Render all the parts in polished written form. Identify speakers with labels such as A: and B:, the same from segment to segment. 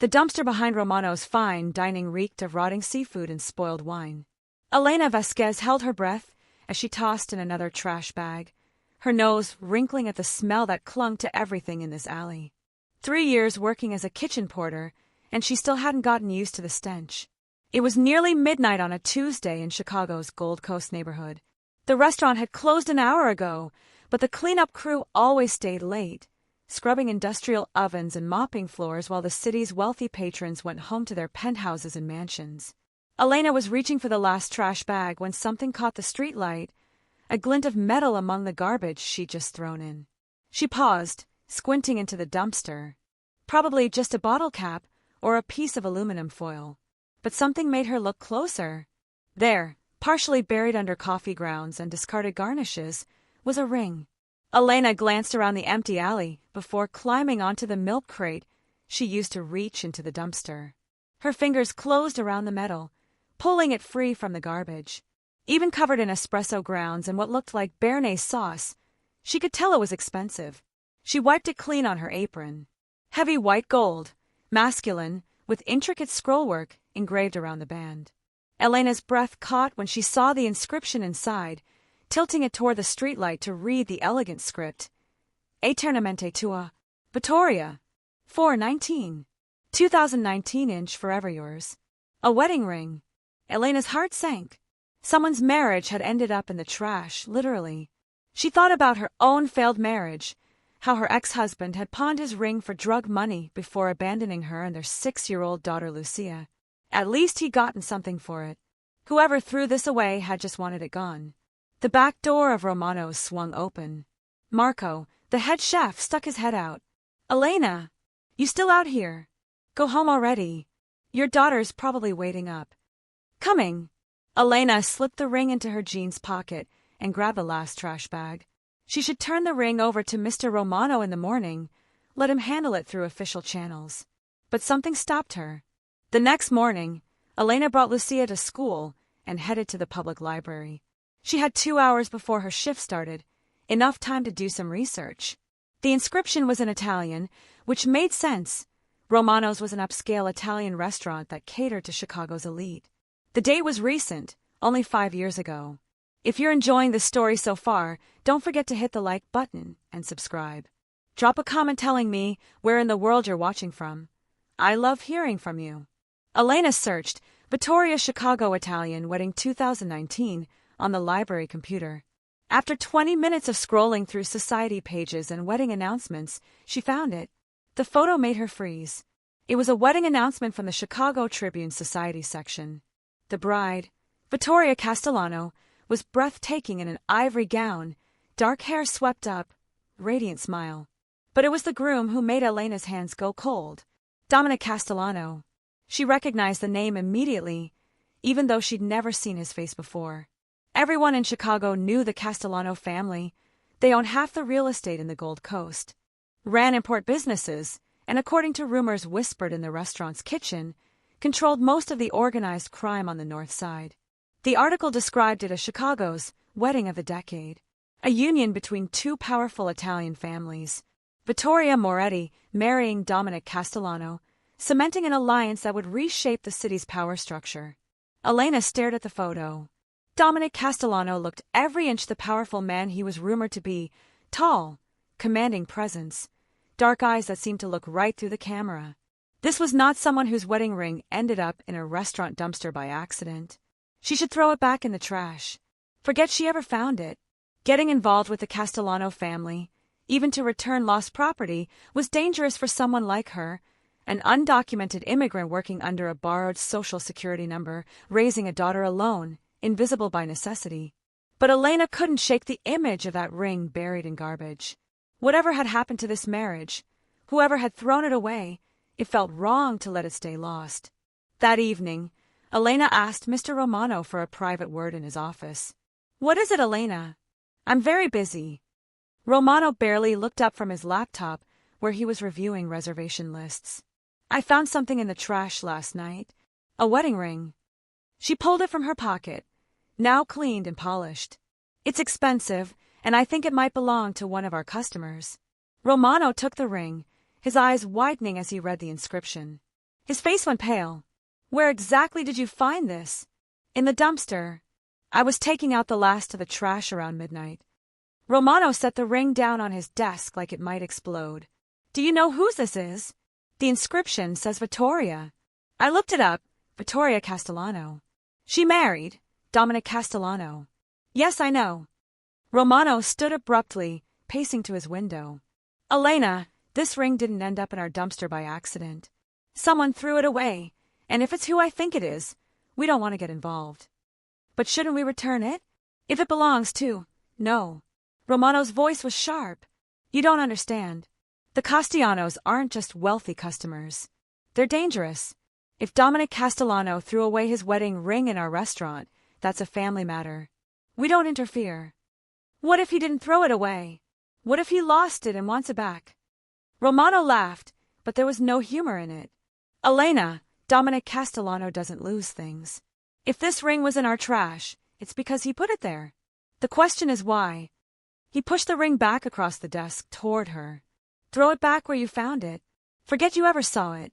A: The dumpster behind Romano's fine dining reeked of rotting seafood and spoiled wine. Elena Vasquez held her breath as she tossed in another trash bag, her nose wrinkling at the smell that clung to everything in this alley. 3 years working as a kitchen porter, and she still hadn't gotten used to the stench. It was nearly midnight on a Tuesday in Chicago's Gold Coast neighborhood. The restaurant had closed an hour ago, but the cleanup crew always stayed late, scrubbing industrial ovens and mopping floors while the city's wealthy patrons went home to their penthouses and mansions. Elena was reaching for the last trash bag when something caught the streetlight, a glint of metal among the garbage she'd just thrown in. She paused, squinting into the dumpster. Probably just a bottle cap or a piece of aluminum foil. But something made her look closer. There, partially buried under coffee grounds and discarded garnishes, was a ring. Elena glanced around the empty alley before climbing onto the milk crate she used to reach into the dumpster. Her fingers closed around the metal, pulling it free from the garbage. Even covered in espresso grounds and what looked like béarnaise sauce, she could tell it was expensive. She wiped it clean on her apron. Heavy white gold, masculine, with intricate scrollwork engraved around the band. Elena's breath caught when she saw the inscription inside, tilting it toward the streetlight to read the elegant script. Eternamente tua, Vittoria. 419. 2019 inch forever yours. A wedding ring. Elena's heart sank. Someone's marriage had ended up in the trash, literally. She thought about her own failed marriage, how her ex-husband had pawned his ring for drug money before abandoning her and their 6-year-old daughter Lucia. At least he'd gotten something for it. Whoever threw this away had just wanted it gone. The back door of Romano's swung open. Marco, the head chef, stuck his head out. "Elena, you still out here? Go home already. Your daughter's probably waiting up." "Coming." Elena slipped the ring into her jeans pocket and grabbed the last trash bag. She should turn the ring over to Mr. Romano in the morning, let him handle it through official channels. But something stopped her. The next morning, Elena brought Lucia to school and headed to the public library. She had 2 hours before her shift started, enough time to do some research. The inscription was in Italian, which made sense. Romano's was an upscale Italian restaurant that catered to Chicago's elite. The date was recent, only 5 years ago. If you're enjoying this story so far, don't forget to hit the like button and subscribe. Drop a comment telling me where in the world you're watching from. I love hearing from you. Elena searched Vittoria Chicago Italian Wedding 2019 on the library computer. After 20 minutes of scrolling through society pages and wedding announcements, she found it. The photo made her freeze. It was a wedding announcement from the Chicago Tribune Society section. The bride, Vittoria Castellano, was breathtaking in an ivory gown, dark hair swept up, radiant smile. But it was the groom who made Elena's hands go cold. Dominic Castellano. She recognized the name immediately, even though she'd never seen his face before. Everyone in Chicago knew the Castellano family. They owned half the real estate in the Gold Coast, ran import businesses, and according to rumors whispered in the restaurant's kitchen, controlled most of the organized crime on the North Side. The article described it as Chicago's wedding of the decade, a union between two powerful Italian families. Vittoria Moretti marrying Dominic Castellano, cementing an alliance that would reshape the city's power structure. Elena stared at the photo. Dominic Castellano looked every inch the powerful man he was rumored to be, tall, commanding presence, dark eyes that seemed to look right through the camera. This was not someone whose wedding ring ended up in a restaurant dumpster by accident. She should throw it back in the trash. Forget she ever found it. Getting involved with the Castellano family, even to return lost property, was dangerous for someone like her, an undocumented immigrant working under a borrowed social security number, raising a daughter alone, invisible by necessity. But Elena couldn't shake the image of that ring buried in garbage. Whatever had happened to this marriage, whoever had thrown it away, it felt wrong to let it stay lost. That evening, Elena asked Mr. Romano for a private word in his office. "What is it, Elena?" "I'm very busy." Romano barely looked up from his laptop, where he was reviewing reservation lists. "I found something in the trash last night. A wedding ring." She pulled it from her pocket, now cleaned and polished. "It's expensive, and I think it might belong to one of our customers." Romano took the ring, his eyes widening as he read the inscription. His face went pale. Where exactly did you find this? In the dumpster. I was taking out the last of the trash around midnight. Romano set the ring down on his desk like it might explode. Do you know whose this is? The inscription says Vittoria. I looked it up. Vittoria Castellano. She married Dominic Castellano. Yes, I know. Romano stood abruptly, pacing to his window. Elena, this ring didn't end up in our dumpster by accident. Someone threw it away, and if it's who I think it is, we don't want to get involved. But shouldn't we return it? If it belongs to... No. Romano's voice was sharp. You don't understand. The Castellanos aren't just wealthy customers. They're dangerous. If Dominic Castellano threw away his wedding ring in our restaurant, that's a family matter. We don't interfere. What if he didn't throw it away? What if he lost it and wants it back? Romano laughed, but there was no humor in it. Elena, Dominic Castellano doesn't lose things. If this ring was in our trash, it's because he put it there. The question is why. He pushed the ring back across the desk toward her. Throw it back where you found it. Forget you ever saw it.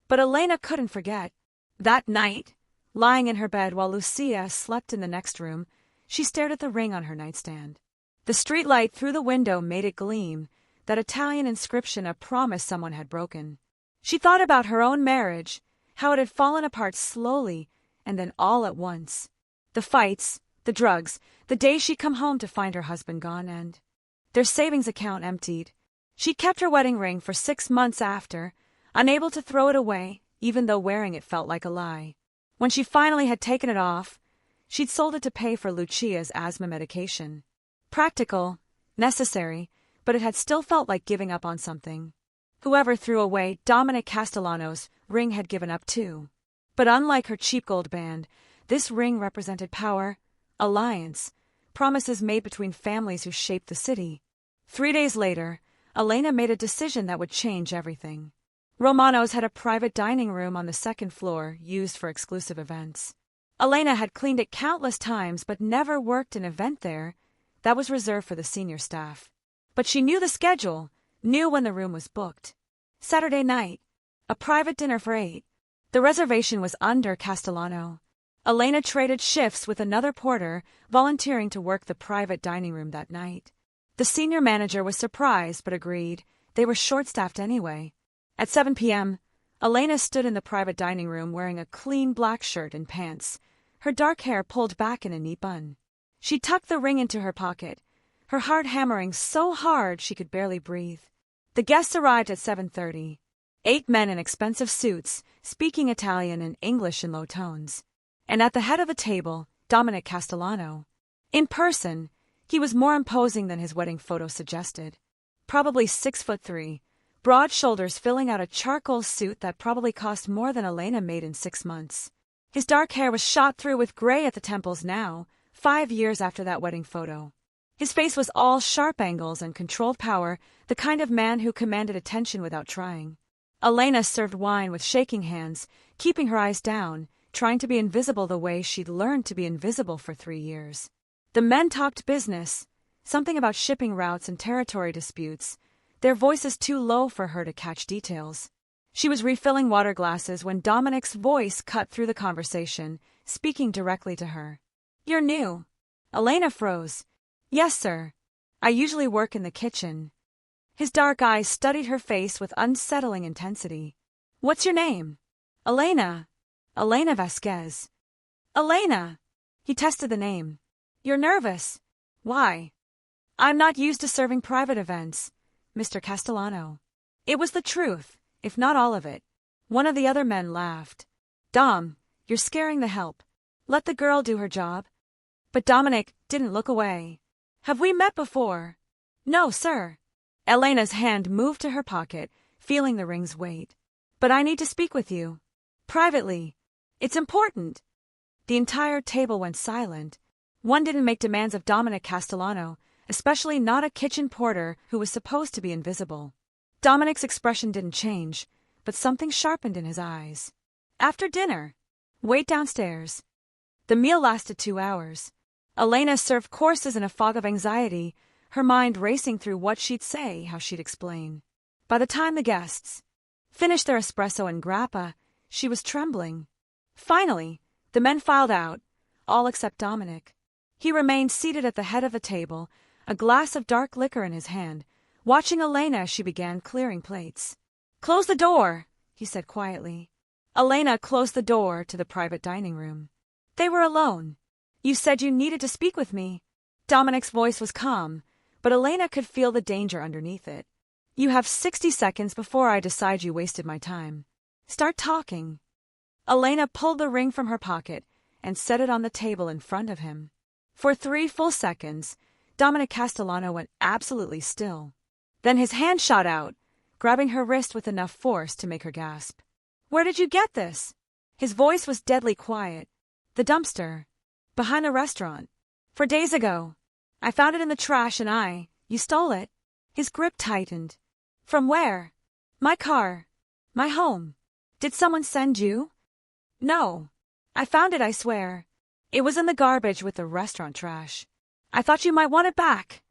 A: But Elena couldn't forget. That night, lying in her bed while Lucia slept in the next room, she stared at the ring on her nightstand. The streetlight through the window made it gleam, that Italian inscription, a promise someone had broken. She thought about her own marriage, how it had fallen apart slowly and then all at once. The fights, the drugs, the days she'd come home to find her husband gone and their savings account emptied. She'd kept her wedding ring for 6 months after, unable to throw it away, even though wearing it felt like a lie. When she finally had taken it off, she'd sold it to pay for Lucia's asthma medication. Practical, necessary, but it had still felt like giving up on something. Whoever threw away Dominic Castellano's ring had given up too. But unlike her cheap gold band, this ring represented power, alliance, promises made between families who shaped the city. 3 days later, Elena made a decision that would change everything. Romano's had a private dining room on the 2nd floor used for exclusive events. Elena had cleaned it countless times but never worked an event there. That was reserved for the senior staff. But she knew the schedule, knew when the room was booked. Saturday night, a private dinner for 8. The reservation was under Castellano. Elena traded shifts with another porter, volunteering to work the private dining room that night. The senior manager was surprised but agreed. They were short-staffed anyway. At 7 p.m., Elena stood in the private dining room wearing a clean black shirt and pants, her dark hair pulled back in a neat bun. She tucked the ring into her pocket, her heart hammering so hard she could barely breathe. The guests arrived at 7:30. 8 men in expensive suits, speaking Italian and English in low tones. And at the head of the table, Dominic Castellano. In person, he was more imposing than his wedding photo suggested. Probably 6'3", broad shoulders filling out a charcoal suit that probably cost more than Elena made in 6 months. His dark hair was shot through with gray at the temples now, 5 years after that wedding photo. His face was all sharp angles and controlled power, the kind of man who commanded attention without trying. Elena served wine with shaking hands, keeping her eyes down, trying to be invisible the way she'd learned to be invisible for 3 years. The men talked business, something about shipping routes and territory disputes, their voices too low for her to catch details. She was refilling water glasses when Dominic's voice cut through the conversation, speaking directly to her. "You're new." Elena froze. "Yes, sir. I usually work in the kitchen." His dark eyes studied her face with unsettling intensity. "What's your name?" "Elena. Elena Vasquez." "Elena!" He tested the name. "You're nervous. Why?" "I'm not used to serving private events, Mr. Castellano." It was the truth, if not all of it. One of the other men laughed. "Dom, you're scaring the help. Let the girl do her job." But Dominic didn't look away. "Have we met before?" "No, sir." Elena's hand moved to her pocket, feeling the ring's weight. "But I need to speak with you. Privately. It's important." The entire table went silent. One didn't make demands of Dominic Castellano, especially not a kitchen porter who was supposed to be invisible. Dominic's expression didn't change, but something sharpened in his eyes. "After dinner. Wait downstairs." The meal lasted 2 hours. Elena served courses in a fog of anxiety, her mind racing through what she'd say, how she'd explain. By the time the guests, finished their espresso and grappa. She was trembling. Finally, the men filed out, all except Dominic. He remained seated at the head of the table, a glass of dark liquor in his hand, watching Elena as she began clearing plates. "Close the door," he said quietly. Elena closed the door to the private dining room. They were alone. "You said you needed to speak with me." Dominic's voice was calm, but Elena could feel the danger underneath it. "You have 60 seconds before I decide you wasted my time. Start talking." Elena pulled the ring from her pocket and set it on the table in front of him. For 3 full seconds, Dominic Castellano went absolutely still. Then his hand shot out, grabbing her wrist with enough force to make her gasp. "Where did you get this?" His voice was deadly quiet. "The dumpster. Behind the restaurant. 4 days ago. I found it in the trash and you stole it." His grip tightened. "From where?" "My car. My home." "Did someone send you?" "No. I found it, I swear. It was in the garbage with the restaurant trash. I thought you might want it back."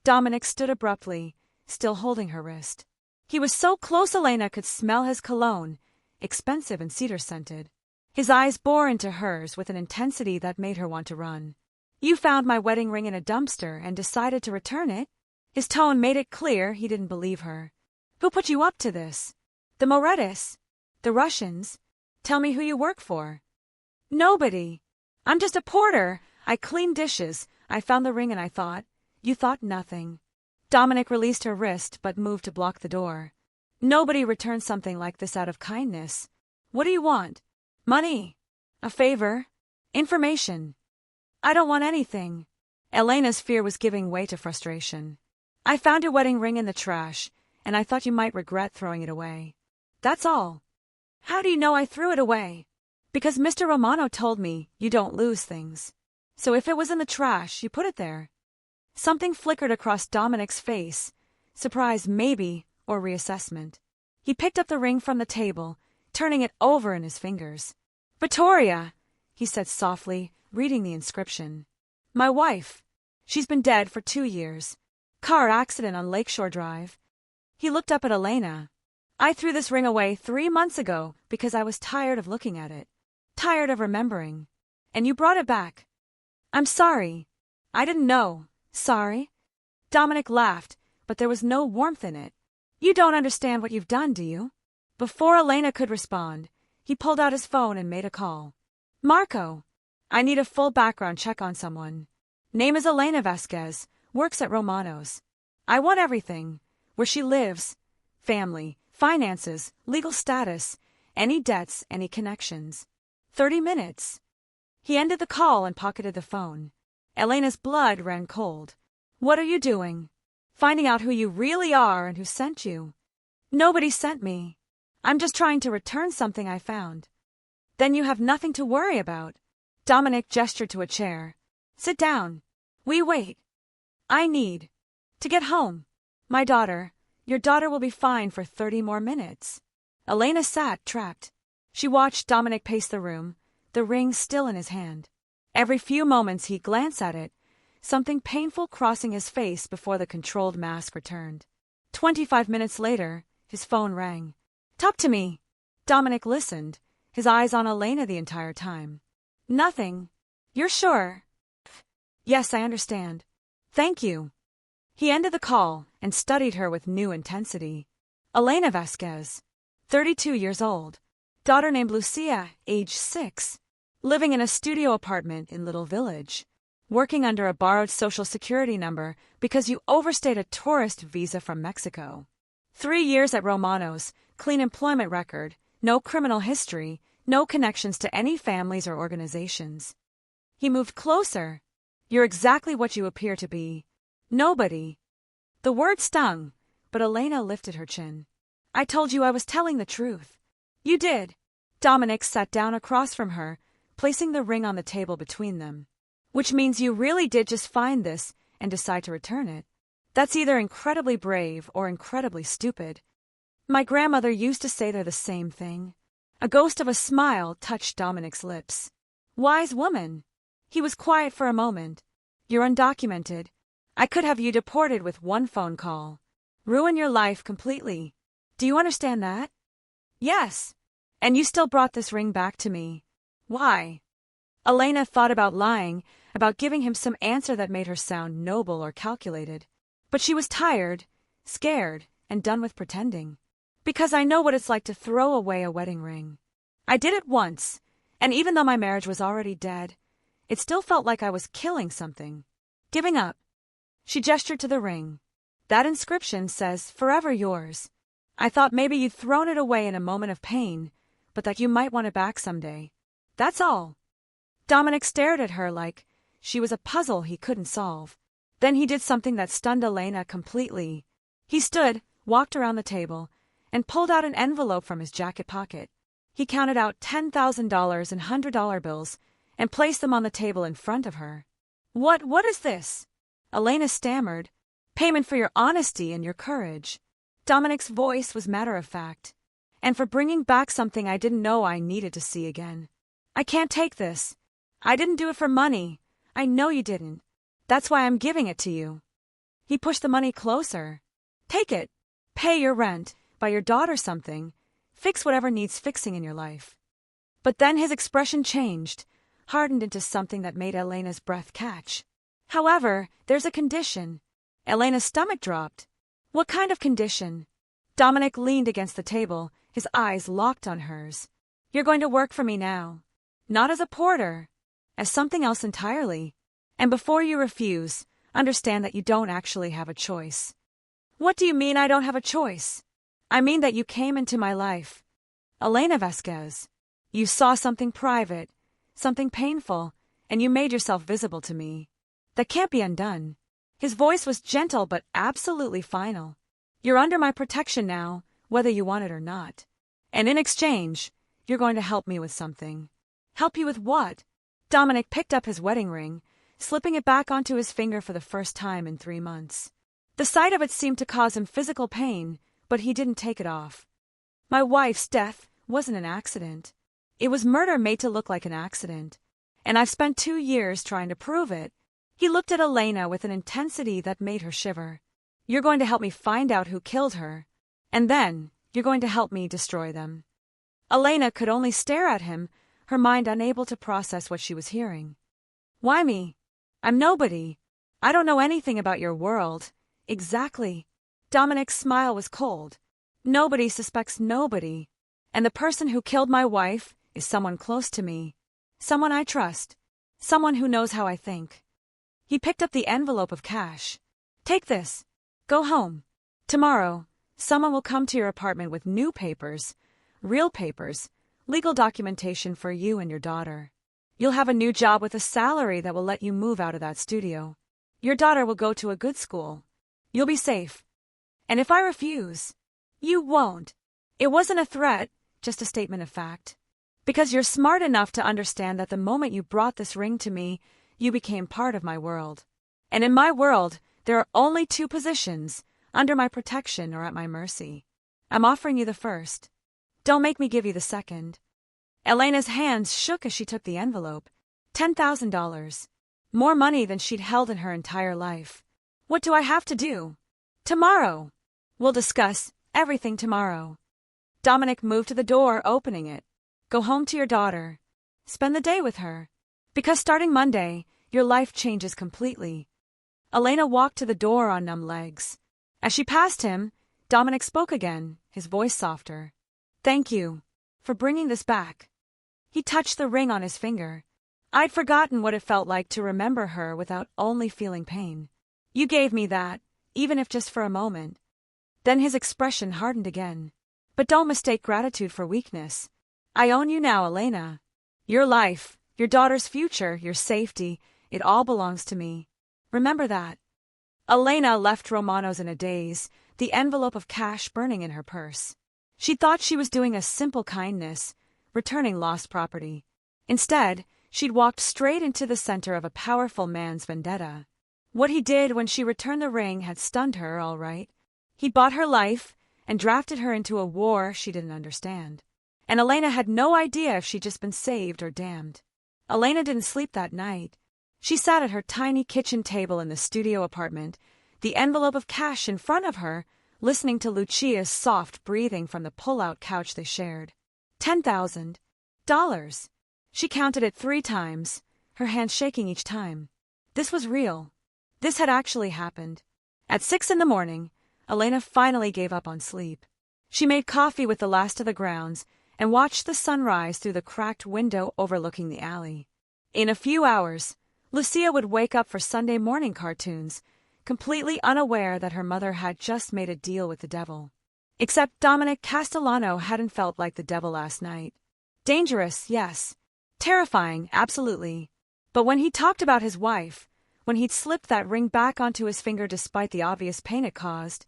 A: Dominic stood abruptly, still holding her wrist. He was so close Elena could smell his cologne, expensive and cedar-scented. His eyes bore into hers with an intensity that made her want to run. "You found my wedding ring in a dumpster and decided to return it?" His tone made it clear he didn't believe her. "Who put you up to this?" "The Morettis. The Russians. Tell me who you work for." "Nobody. I'm just a porter. I clean dishes. I found the ring and I thought." "You thought nothing." Dominic released her wrist but moved to block the door. "Nobody returns something like this out of kindness. What do you want? Money? A favor? Information?" "I don't want anything." Elena's fear was giving way to frustration. "I found your wedding ring in the trash, and I thought you might regret throwing it away. That's all." "How do you know I threw it away?" "Because Mr. Romano told me you don't lose things. So if it was in the trash, you put it there." Something flickered across Dominic's face, surprise maybe, or reassessment. He picked up the ring from the table, turning it over in his fingers. "Vittoria," he said softly, reading the inscription. "My wife. She's been dead for 2 years. Car accident on Lakeshore Drive." He looked up at Elena. "I threw this ring away 3 months ago because I was tired of looking at it. Tired of remembering. And you brought it back." "I'm sorry. I didn't know. Sorry." Dominic laughed, but there was no warmth in it. "You don't understand what you've done, do you?" Before Elena could respond, he pulled out his phone and made a call. "Marco, I need a full background check on someone. Name is Elena Vasquez, works at Romano's. I want everything. Where she lives, family, finances, legal status, any debts, any connections. 30 minutes. He ended the call and pocketed the phone. Elena's blood ran cold. "What are you doing?" "Finding out who you really are and who sent you." "Nobody sent me. I'm just trying to return something I found." "Then you have nothing to worry about." Dominic gestured to a chair. "Sit down. We wait. I need to get home. My daughter. Your daughter will be fine for 30 more minutes." Elena sat, trapped. She watched Dominic pace the room, the ring still in his hand. Every few moments he'd glance at it, something painful crossing his face before the controlled mask returned. 25 minutes later, his phone rang. "Talk to me." Dominic listened, his eyes on Elena the entire time. "Nothing. You're sure?" "Yes, I understand. Thank you." He ended the call and studied her with new intensity. Elena Vasquez, 32 years old. Daughter named Lucia, age 6. Living in a studio apartment in Little Village. Working under a borrowed social security number because you overstayed a tourist visa from Mexico. 3 years at Romano's, clean employment record, no criminal history, no connections to any families or organizations. He moved closer. "You're exactly what you appear to be. Nobody." The word stung, but Elena lifted her chin. "I told you I was telling the truth." "You did." Dominic sat down across from her, placing the ring on the table between them. "Which means you really did just find this and decide to return it. That's either incredibly brave or incredibly stupid." "My grandmother used to say they're the same thing." A ghost of a smile touched Dominic's lips. "Wise woman." He was quiet for a moment. "You're undocumented. I could have you deported with one phone call. Ruin your life completely. Do you understand that?" Yes. And you still brought this ring back to me. Why? Elena thought about lying, about giving him some answer that made her sound noble or calculated. But she was tired, scared, and done with pretending. Because I know what it's like to throw away a wedding ring. I did it once, and even though my marriage was already dead, it still felt like I was killing something. Giving up. She gestured to the ring. That inscription says, "Forever yours." I thought maybe you'd thrown it away in a moment of pain, but that you might want it back someday. That's all. Dominic stared at her like she was a puzzle he couldn't solve. Then he did something that stunned Elena completely. He stood, walked around the table, and pulled out an envelope from his jacket pocket. He counted out $10,000 in $100 bills and placed them on the table in front of her. What is this? Elena stammered. Payment for your honesty and your courage. Dominic's voice was matter-of-fact. And for bringing back something I didn't know I needed to see again. I can't take this. I didn't do it for money. I know you didn't. That's why I'm giving it to you. He pushed the money closer. Take it. Pay your rent. Buy your daughter something. Fix whatever needs fixing in your life. But then his expression changed, hardened into something that made Elena's breath catch. However, there's a condition. Elena's stomach dropped. What kind of condition? Dominic leaned against the table, his eyes locked on hers. You're going to work for me now. Not as a porter. As something else entirely. And before you refuse, understand that you don't actually have a choice. What do you mean I don't have a choice? I mean that you came into my life. Elena Vasquez. You saw something private, something painful, and you made yourself visible to me. That can't be undone. His voice was gentle but absolutely final. You're under my protection now, whether you want it or not. And in exchange, you're going to help me with something. Help you with what? Dominic picked up his wedding ring, slipping it back onto his finger for the first time in 3 months. The sight of it seemed to cause him physical pain, but he didn't take it off. My wife's death wasn't an accident. It was murder made to look like an accident. And I've spent 2 years trying to prove it. He looked at Elena with an intensity that made her shiver. You're going to help me find out who killed her. And then, you're going to help me destroy them. Elena could only stare at him, her mind unable to process what she was hearing. Why me? I'm nobody. I don't know anything about your world. Exactly. Dominic's smile was cold. Nobody suspects nobody. And the person who killed my wife is someone close to me. Someone I trust. Someone who knows how I think. He picked up the envelope of cash. Take this. Go home. Tomorrow, someone will come to your apartment with new papers, real papers, legal documentation for you and your daughter. You'll have a new job with a salary that will let you move out of that studio. Your daughter will go to a good school. You'll be safe. And if I refuse, you won't. It wasn't a threat, just a statement of fact. Because you're smart enough to understand that the moment you brought this ring to me, you became part of my world. And in my world, there are only 2 positions, under my protection or at my mercy. I'm offering you the first. Don't make me give you the second. Elena's hands shook as she took the envelope. $10,000. More money than she'd held in her entire life. What do I have to do? Tomorrow. We'll discuss everything tomorrow. Dominic moved to the door, opening it. Go home to your daughter. Spend the day with her. Because starting Monday, your life changes completely. Elena walked to the door on numb legs. As she passed him, Dominic spoke again, his voice softer. Thank you for bringing this back. He touched the ring on his finger. I'd forgotten what it felt like to remember her without only feeling pain. You gave me that, even if just for a moment. Then his expression hardened again. But don't mistake gratitude for weakness. I own you now, Elena. Your life, your daughter's future, your safety, it all belongs to me. Remember that. Elena left Romano's in a daze, the envelope of cash burning in her purse. She thought she was doing a simple kindness, returning lost property. Instead, she'd walked straight into the center of a powerful man's vendetta. What he did when she returned the ring had stunned her, all right. He bought her life and drafted her into a war she didn't understand. And Elena had no idea if she'd just been saved or damned. Elena didn't sleep that night. She sat at her tiny kitchen table in the studio apartment, the envelope of cash in front of her, listening to Lucia's soft breathing from the pull-out couch they shared. $10,000. She counted it 3 times, her hand shaking each time. This was real. This had actually happened. At 6 in the morning, Elena finally gave up on sleep. She made coffee with the last of the grounds and watched the sunrise through the cracked window overlooking the alley. In a few hours, Lucia would wake up for Sunday morning cartoons, completely unaware that her mother had just made a deal with the devil. Except Dominic Castellano hadn't felt like the devil last night. Dangerous, yes. Terrifying, absolutely. But when he talked about his wife, when he'd slipped that ring back onto his finger despite the obvious pain it caused,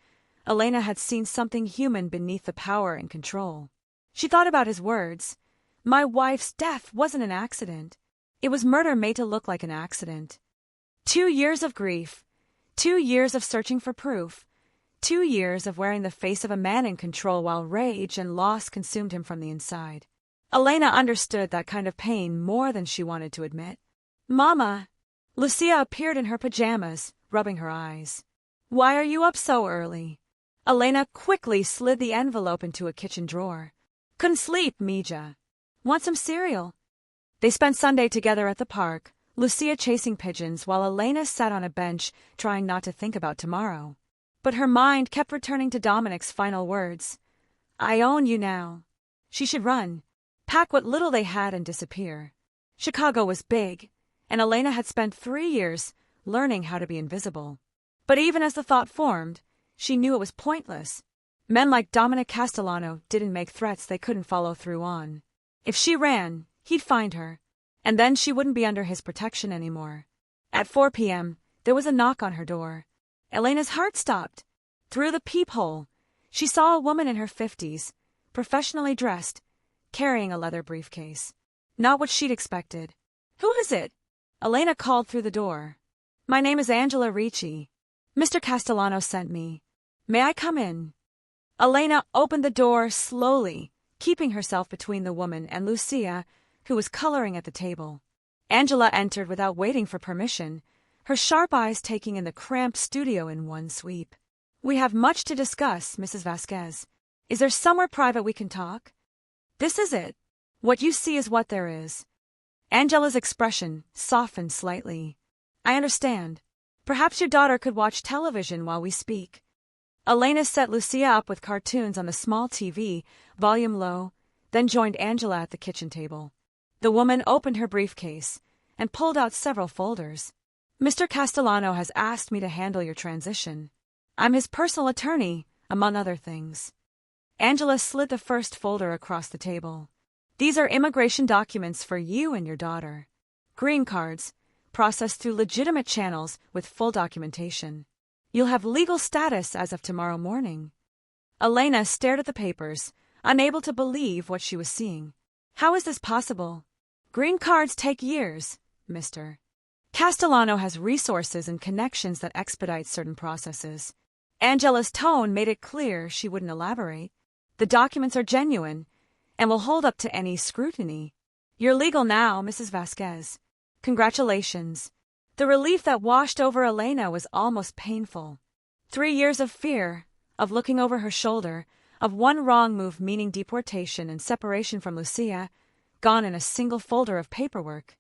A: Elena had seen something human beneath the power and control. She thought about his words. My wife's death wasn't an accident. It was murder made to look like an accident. 2 years of grief. 2 years of searching for proof. 2 years of wearing the face of a man in control while rage and loss consumed him from the inside. Elena understood that kind of pain more than she wanted to admit. Mama! Lucia appeared in her pajamas, rubbing her eyes. Why are you up so early? Elena quickly slid the envelope into a kitchen drawer. Couldn't sleep, Mija. Want some cereal? They spent Sunday together at the park, Lucia chasing pigeons while Elena sat on a bench trying not to think about tomorrow. But her mind kept returning to Dominic's final words. I own you now. She should run, pack what little they had and disappear. Chicago was big, and Elena had spent 3 years learning how to be invisible. But even as the thought formed, she knew it was pointless. Men like Dominic Castellano didn't make threats they couldn't follow through on. If she ran, he'd find her, and then she wouldn't be under his protection anymore. At 4 p.m., there was a knock on her door. Elena's heart stopped. Through the peephole, she saw a woman in her 50s, professionally dressed, carrying a leather briefcase. Not what she'd expected. Who is it? Elena called through the door. My name is Angela Ricci. Mr. Castellano sent me. May I come in? Elena opened the door slowly, keeping herself between the woman and Lucia, who was coloring at the table. Angela entered without waiting for permission, her sharp eyes taking in the cramped studio in one sweep. We have much to discuss, Mrs. Vasquez. Is there somewhere private we can talk? This is it. What you see is what there is. Angela's expression softened slightly. I understand. Perhaps your daughter could watch television while we speak. Elena set Lucia up with cartoons on the small TV, volume low, then joined Angela at the kitchen table. The woman opened her briefcase and pulled out several folders. Mr. Castellano has asked me to handle your transition. I'm his personal attorney, among other things. Angela slid the first folder across the table. These are immigration documents for you and your daughter. Green cards, processed through legitimate channels with full documentation. You'll have legal status as of tomorrow morning. Elena stared at the papers, unable to believe what she was seeing. How is this possible? Green cards take years, mister. Castellano has resources and connections that expedite certain processes. Angela's tone made it clear she wouldn't elaborate. The documents are genuine and will hold up to any scrutiny. You're legal now, Mrs. Vasquez. Congratulations. The relief that washed over Elena was almost painful. 3 years of fear, of looking over her shoulder, of one wrong move meaning deportation and separation from Lucia, gone in a single folder of paperwork.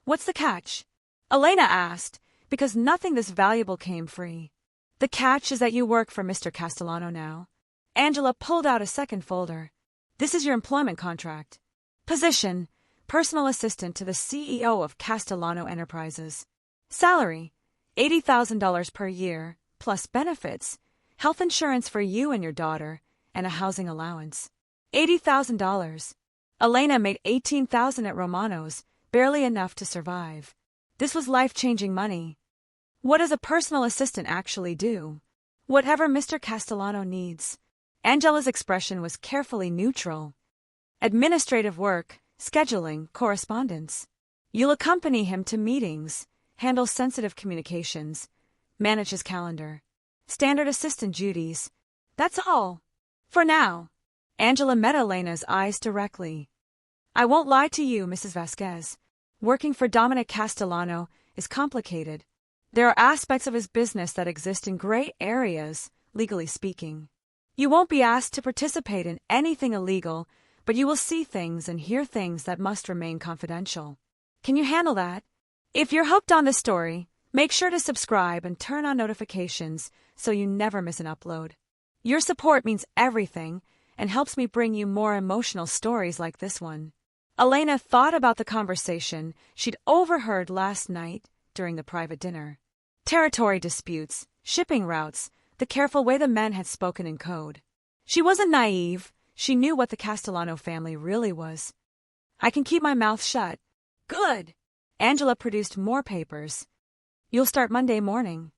A: What's the catch? Elena asked, because nothing this valuable came free. The catch is that you work for Mr. Castellano now. Angela pulled out a second folder. This is your employment contract. Position, personal assistant to the CEO of Castellano Enterprises. Salary, $80,000 per year, plus benefits, health insurance for you and your daughter, and a housing allowance. $80,000. Elena made $18,000 at Romano's, barely enough to survive. This was life-changing money. What does a personal assistant actually do? Whatever Mr. Castellano needs. Angela's expression was carefully neutral. Administrative work, scheduling, correspondence. You'll accompany him to meetings, handle sensitive communications, manage his calendar. Standard assistant duties. That's all. For now. Angela met Elena's eyes directly. I won't lie to you, Mrs. Vasquez. Working for Dominic Castellano is complicated. There are aspects of his business that exist in gray areas, legally speaking. You won't be asked to participate in anything illegal, but you will see things and hear things that must remain confidential. Can you handle that? If you're hooked on this story, make sure to subscribe and turn on notifications so you never miss an upload. Your support means everything and helps me bring you more emotional stories like this one. Elena thought about the conversation she'd overheard last night during the private dinner. Territory disputes, shipping routes, the careful way the men had spoken in code. She wasn't naive. She knew what the Castellano family really was. I can keep my mouth shut. Good. Angela produced more papers. You'll start Monday morning.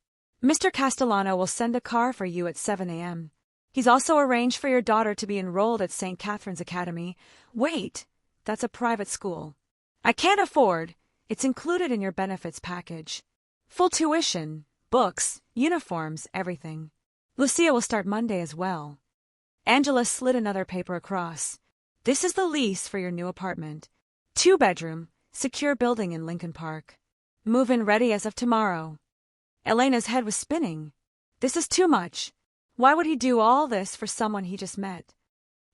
A: Mr. Castellano will send a car for you at 7 a.m. He's also arranged for your daughter to be enrolled at St. Catherine's Academy. Wait, that's a private school. I can't afford. It's included in your benefits package. Full tuition, books, uniforms, everything. Lucia will start Monday as well. Angela slid another paper across. This is the lease for your new apartment. 2-bedroom, secure building in Lincoln Park. Move-in ready as of tomorrow. Elena's head was spinning. This is too much. Why would he do all this for someone he just met?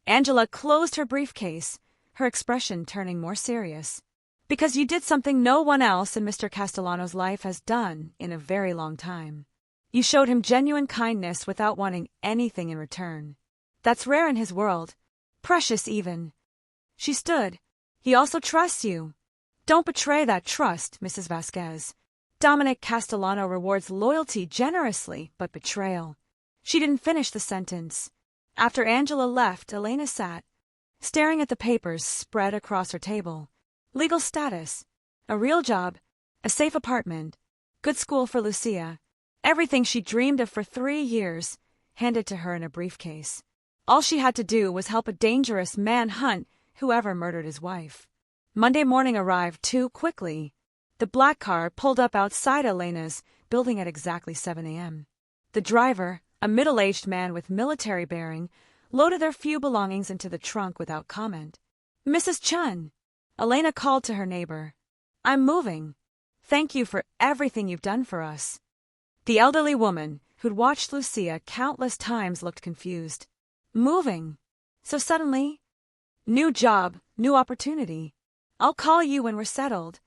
A: Angela closed her briefcase, her expression turning more serious. Because you did something no one else in Mr. Castellano's life has done in a very long time. You showed him genuine kindness without wanting anything in return. That's rare in his world. Precious even. She stood. He also trusts you. Don't betray that trust, Mrs. Vasquez. Dominic Castellano rewards loyalty generously, but betrayal. She didn't finish the sentence. After Angela left, Elena sat, staring at the papers spread across her table. Legal status, a real job, a safe apartment, good school for Lucia, everything she dreamed of for 3 years, handed to her in a briefcase. All she had to do was help a dangerous man hunt whoever murdered his wife. Monday morning arrived too quickly. The black car pulled up outside Elena's building at exactly 7 a.m. The driver, a middle-aged man with military bearing, loaded their few belongings into the trunk without comment. Mrs. Chun, Elena called to her neighbor. I'm moving. Thank you for everything you've done for us. The elderly woman, who'd watched Lucia countless times, looked confused. Moving? So suddenly? New job, new opportunity. I'll call you when we're settled.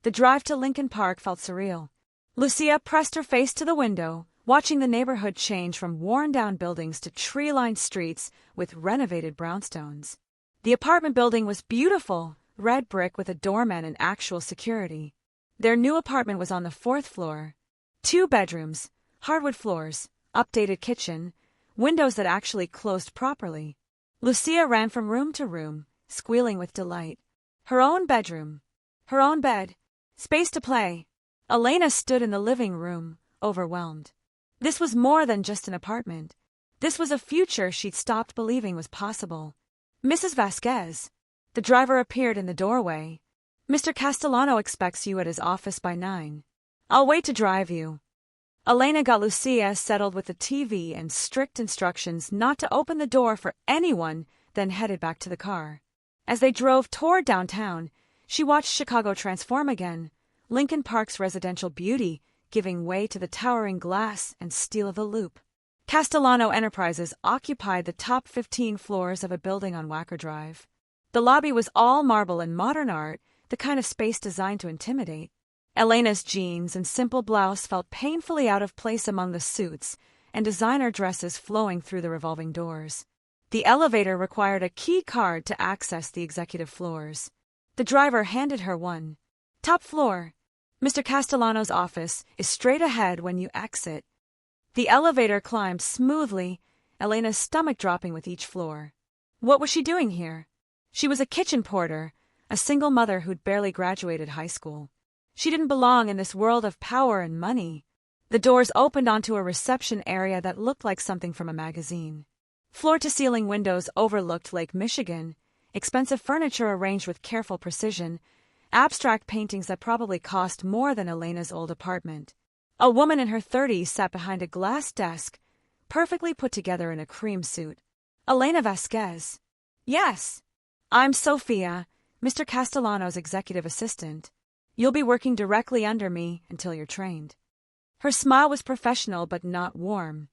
A: The drive to Lincoln Park felt surreal. Lucia pressed her face to the window, watching the neighborhood change from worn-down buildings to tree-lined streets with renovated brownstones. The apartment building was beautiful, red brick with a doorman and actual security. Their new apartment was on the 4th floor. 2 bedrooms, hardwood floors, updated kitchen, windows that actually closed properly. Lucia ran from room to room, squealing with delight. Her own bedroom. Her own bed. Space to play. Elena stood in the living room, overwhelmed. This was more than just an apartment. This was a future she'd stopped believing was possible. Mrs. Vasquez. The driver appeared in the doorway. Mr. Castellano expects you at his office by 9. I'll wait to drive you. Elena got Lucia settled with the TV and strict instructions not to open the door for anyone, then headed back to the car. As they drove toward downtown, she watched Chicago transform again, Lincoln Park's residential beauty giving way to the towering glass and steel of the Loop. Castellano Enterprises occupied the top 15 floors of a building on Wacker Drive. The lobby was all marble and modern art, the kind of space designed to intimidate. Elena's jeans and simple blouse felt painfully out of place among the suits and designer dresses flowing through the revolving doors. The elevator required a key card to access the executive floors. The driver handed her one. Top floor. Mr. Castellano's office is straight ahead when you exit. The elevator climbed smoothly, Elena's stomach dropping with each floor. What was she doing here? She was a kitchen porter, a single mother who'd barely graduated high school. She didn't belong in this world of power and money. The doors opened onto a reception area that looked like something from a magazine. Floor-to-ceiling windows overlooked Lake Michigan, expensive furniture arranged with careful precision, abstract paintings that probably cost more than Elena's old apartment. A woman in her 30s sat behind a glass desk, perfectly put together in a cream suit. Elena Vasquez. Yes. I'm Sophia, Mr. Castellano's executive assistant. You'll be working directly under me until you're trained. Her smile was professional but not warm.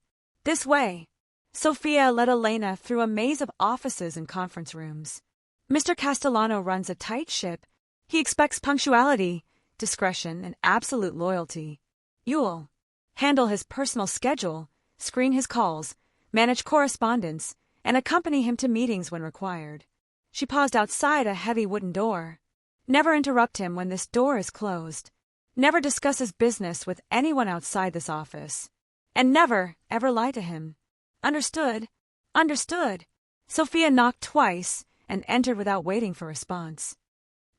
A: This way. Sophia led Elena through a maze of offices and conference rooms. Mr. Castellano runs a tight ship. He expects punctuality, discretion, and absolute loyalty. You'll handle his personal schedule, screen his calls, manage correspondence, and accompany him to meetings when required. She paused outside a heavy wooden door. Never interrupt him when this door is closed. Never discuss his business with anyone outside this office. And never, ever lie to him. Understood? Understood. Sophia knocked twice and entered without waiting for response.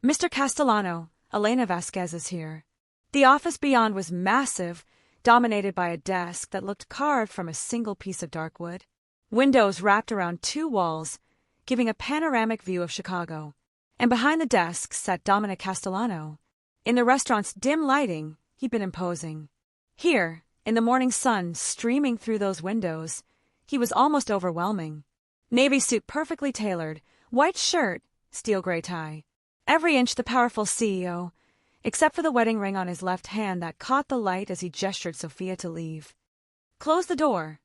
A: Mr. Castellano, Elena Vasquez is here. The office beyond was massive, dominated by a desk that looked carved from a single piece of dark wood. Windows wrapped around two walls, giving a panoramic view of Chicago. And behind the desk sat Dominic Castellano. In the restaurant's dim lighting, he'd been imposing. Here, in the morning sun streaming through those windows, he was almost overwhelming. Navy suit perfectly tailored, white shirt, steel gray tie. Every inch the powerful CEO, except for the wedding ring on his left hand that caught the light as he gestured Sophia to leave. Close the door.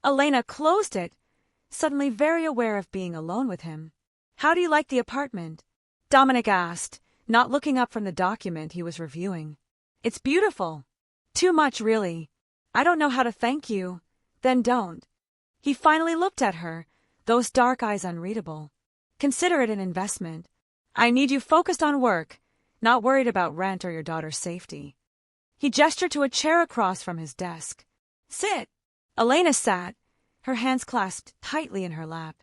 A: Elena closed it, suddenly very aware of being alone with him. How do you like the apartment? Dominic asked, not looking up from the document he was reviewing. It's beautiful. Too much, really. I don't know how to thank you. Then don't. He finally looked at her, those dark eyes unreadable. Consider it an investment. I need you focused on work, not worried about rent or your daughter's safety. He gestured to a chair across from his desk. Sit. Elena sat, her hands clasped tightly in her lap.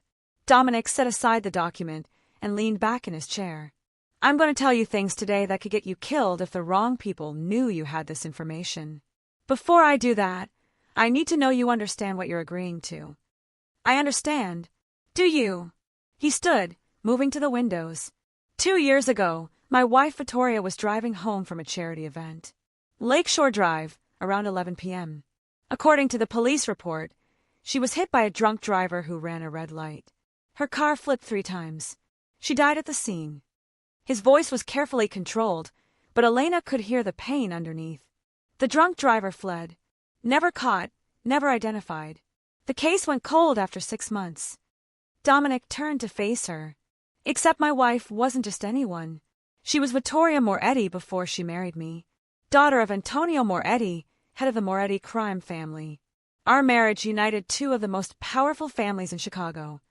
A: Dominic set aside the document and leaned back in his chair. I'm going to tell you things today that could get you killed if the wrong people knew you had this information. Before I do that, I need to know you understand what you're agreeing to. I understand. Do you? He stood, moving to the windows. 2 years ago, my wife Victoria was driving home from a charity event. Lakeshore Drive, around 11 p.m. According to the police report, she was hit by a drunk driver who ran a red light. Her car flipped 3 times. She died at the scene. His voice was carefully controlled, but Elena could hear the pain underneath. The drunk driver fled. Never caught, never identified. The case went cold after 6 months. Dominic turned to face her. Except my wife wasn't just anyone. She was Vittoria Moretti before she married me. Daughter of Antonio Moretti, head of the Moretti crime family. Our marriage united 2 of the most powerful families in Chicago.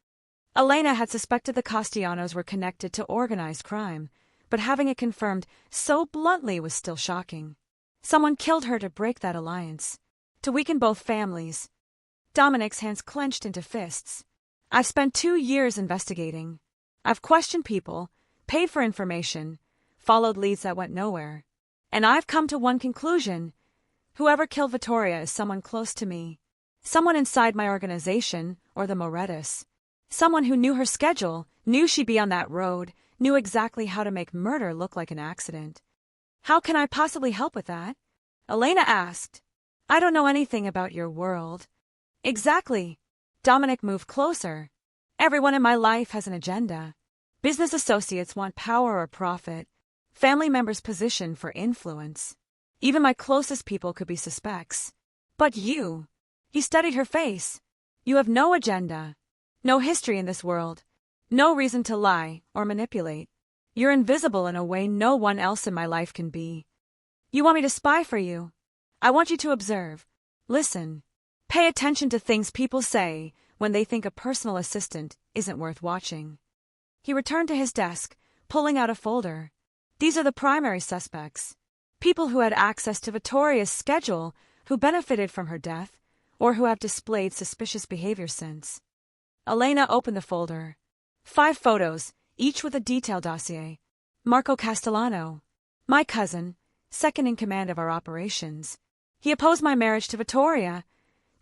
A: Elena had suspected the Castellanos were connected to organized crime, but having it confirmed so bluntly was still shocking. Someone killed her to break that alliance, to weaken both families. Dominic's hands clenched into fists. I've spent 2 years investigating. I've questioned people, paid for information, followed leads that went nowhere. And I've come to one conclusion. Whoever killed Vittoria is someone close to me. Someone inside my organization, or the Morettis. Someone who knew her schedule, knew she'd be on that road, knew exactly how to make murder look like an accident. How can I possibly help with that? Elena asked. I don't know anything about your world. Exactly. Dominic moved closer. Everyone in my life has an agenda. Business associates want power or profit. Family members position for influence. Even my closest people could be suspects. But you. He studied her face. You have no agenda. No history in this world. No reason to lie or manipulate. You're invisible in a way no one else in my life can be. You want me to spy for you? I want you to observe. Listen. Pay attention to things people say when they think a personal assistant isn't worth watching. He returned to his desk, pulling out a folder. These are the primary suspects. People who had access to Vittoria's schedule, who benefited from her death, or who have displayed suspicious behavior since. Elena opened the folder. 5 photos, each with a detailed dossier. Marco Castellano, my cousin, second in command of our operations. He opposed my marriage to Vittoria,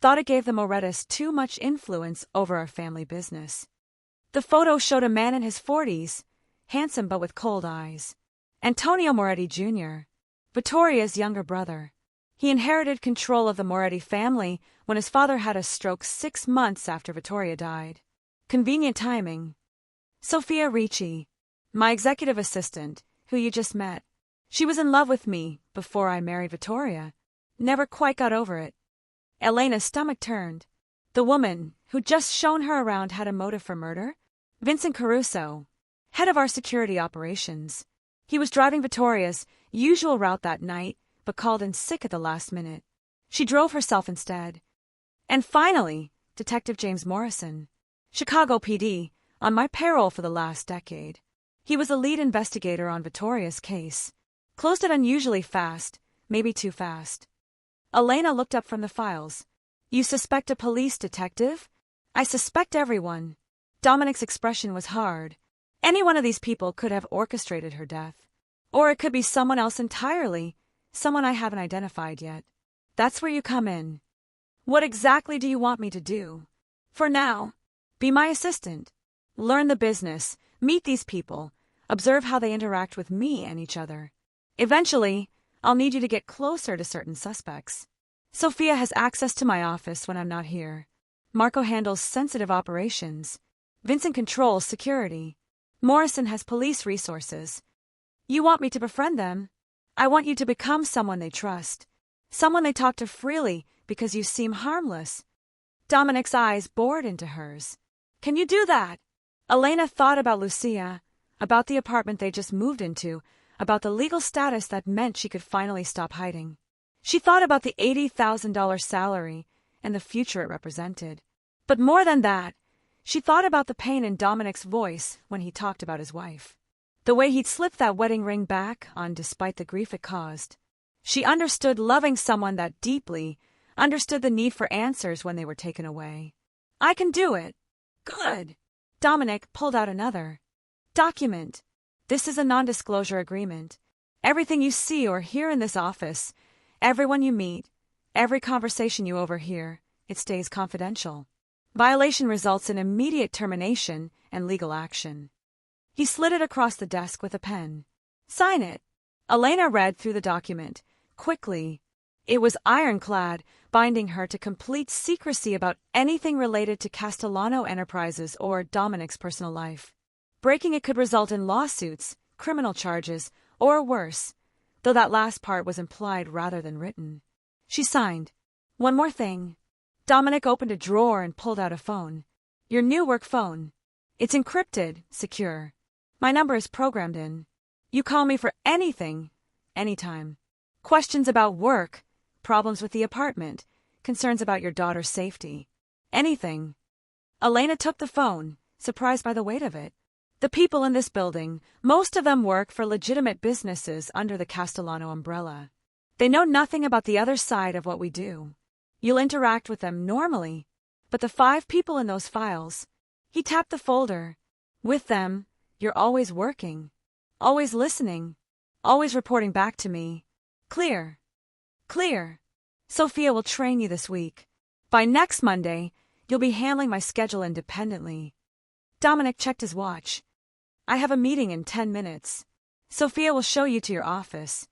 A: thought it gave the Morettis too much influence over our family business. The photo showed a man in his 40s, handsome but with cold eyes. Antonio Moretti Jr., Vittoria's younger brother. He inherited control of the Moretti family when his father had a stroke 6 months after Vittoria died. Convenient timing. Sophia Ricci, my executive assistant, who you just met. She was in love with me before I married Vittoria. Never quite got over it. Elena's stomach turned. The woman who'd just shown her around had a motive for murder? Vincent Caruso, head of our security operations. He was driving Vittoria's usual route that night, but called in sick at the last minute. She drove herself instead. And finally, Detective James Morrison, Chicago PD, on my payroll for the last decade. He was the lead investigator on Vittoria's case. Closed it unusually fast, maybe too fast. Elena looked up from the files. You suspect a police detective? I suspect everyone. Dominic's expression was hard. Any one of these people could have orchestrated her death. Or it could be someone else entirely, someone I haven't identified yet. That's where you come in. What exactly do you want me to do? For now, be my assistant. Learn the business, meet these people, observe how they interact with me and each other. Eventually, I'll need you to get closer to certain suspects. Sophia has access to my office when I'm not here. Marco handles sensitive operations. Vincent controls security. Morrison has police resources. You want me to befriend them? I want you to become someone they trust. Someone they talk to freely because you seem harmless. Dominic's eyes bored into hers. Can you do that? Elena thought about Lucia, about the apartment they just moved into, about the legal status that meant she could finally stop hiding. She thought about the $80,000 salary and the future it represented. But more than that, she thought about the pain in Dominic's voice when he talked about his wife. The way he'd slipped that wedding ring back on despite the grief it caused. She understood loving someone that deeply, understood the need for answers when they were taken away. I can do it. Good. Dominic pulled out another document. This is a non-disclosure agreement. Everything you see or hear in this office, everyone you meet, every conversation you overhear, it stays confidential. Violation results in immediate termination and legal action. He slid it across the desk with a pen. Sign it. Elena read through the document, quickly. It was ironclad, binding her to complete secrecy about anything related to Castellano Enterprises or Dominic's personal life. Breaking it could result in lawsuits, criminal charges, or worse, though that last part was implied rather than written. She signed. One more thing. Dominic opened a drawer and pulled out a phone. Your new work phone. It's encrypted, secure. My number is programmed in. You call me for anything, anytime. Questions about work, problems with the apartment, concerns about your daughter's safety. Anything. Elena took the phone, surprised by the weight of it. The people in this building, most of them work for legitimate businesses under the Castellano umbrella. They know nothing about the other side of what we do. You'll interact with them normally, but the 5 people in those files, he tapped the folder. With them, you're always working, always listening, always reporting back to me. Clear. Clear. Sophia will train you this week. By next Monday, you'll be handling my schedule independently. Dominic checked his watch. I have a meeting in 10 minutes. Sophia will show you to your office.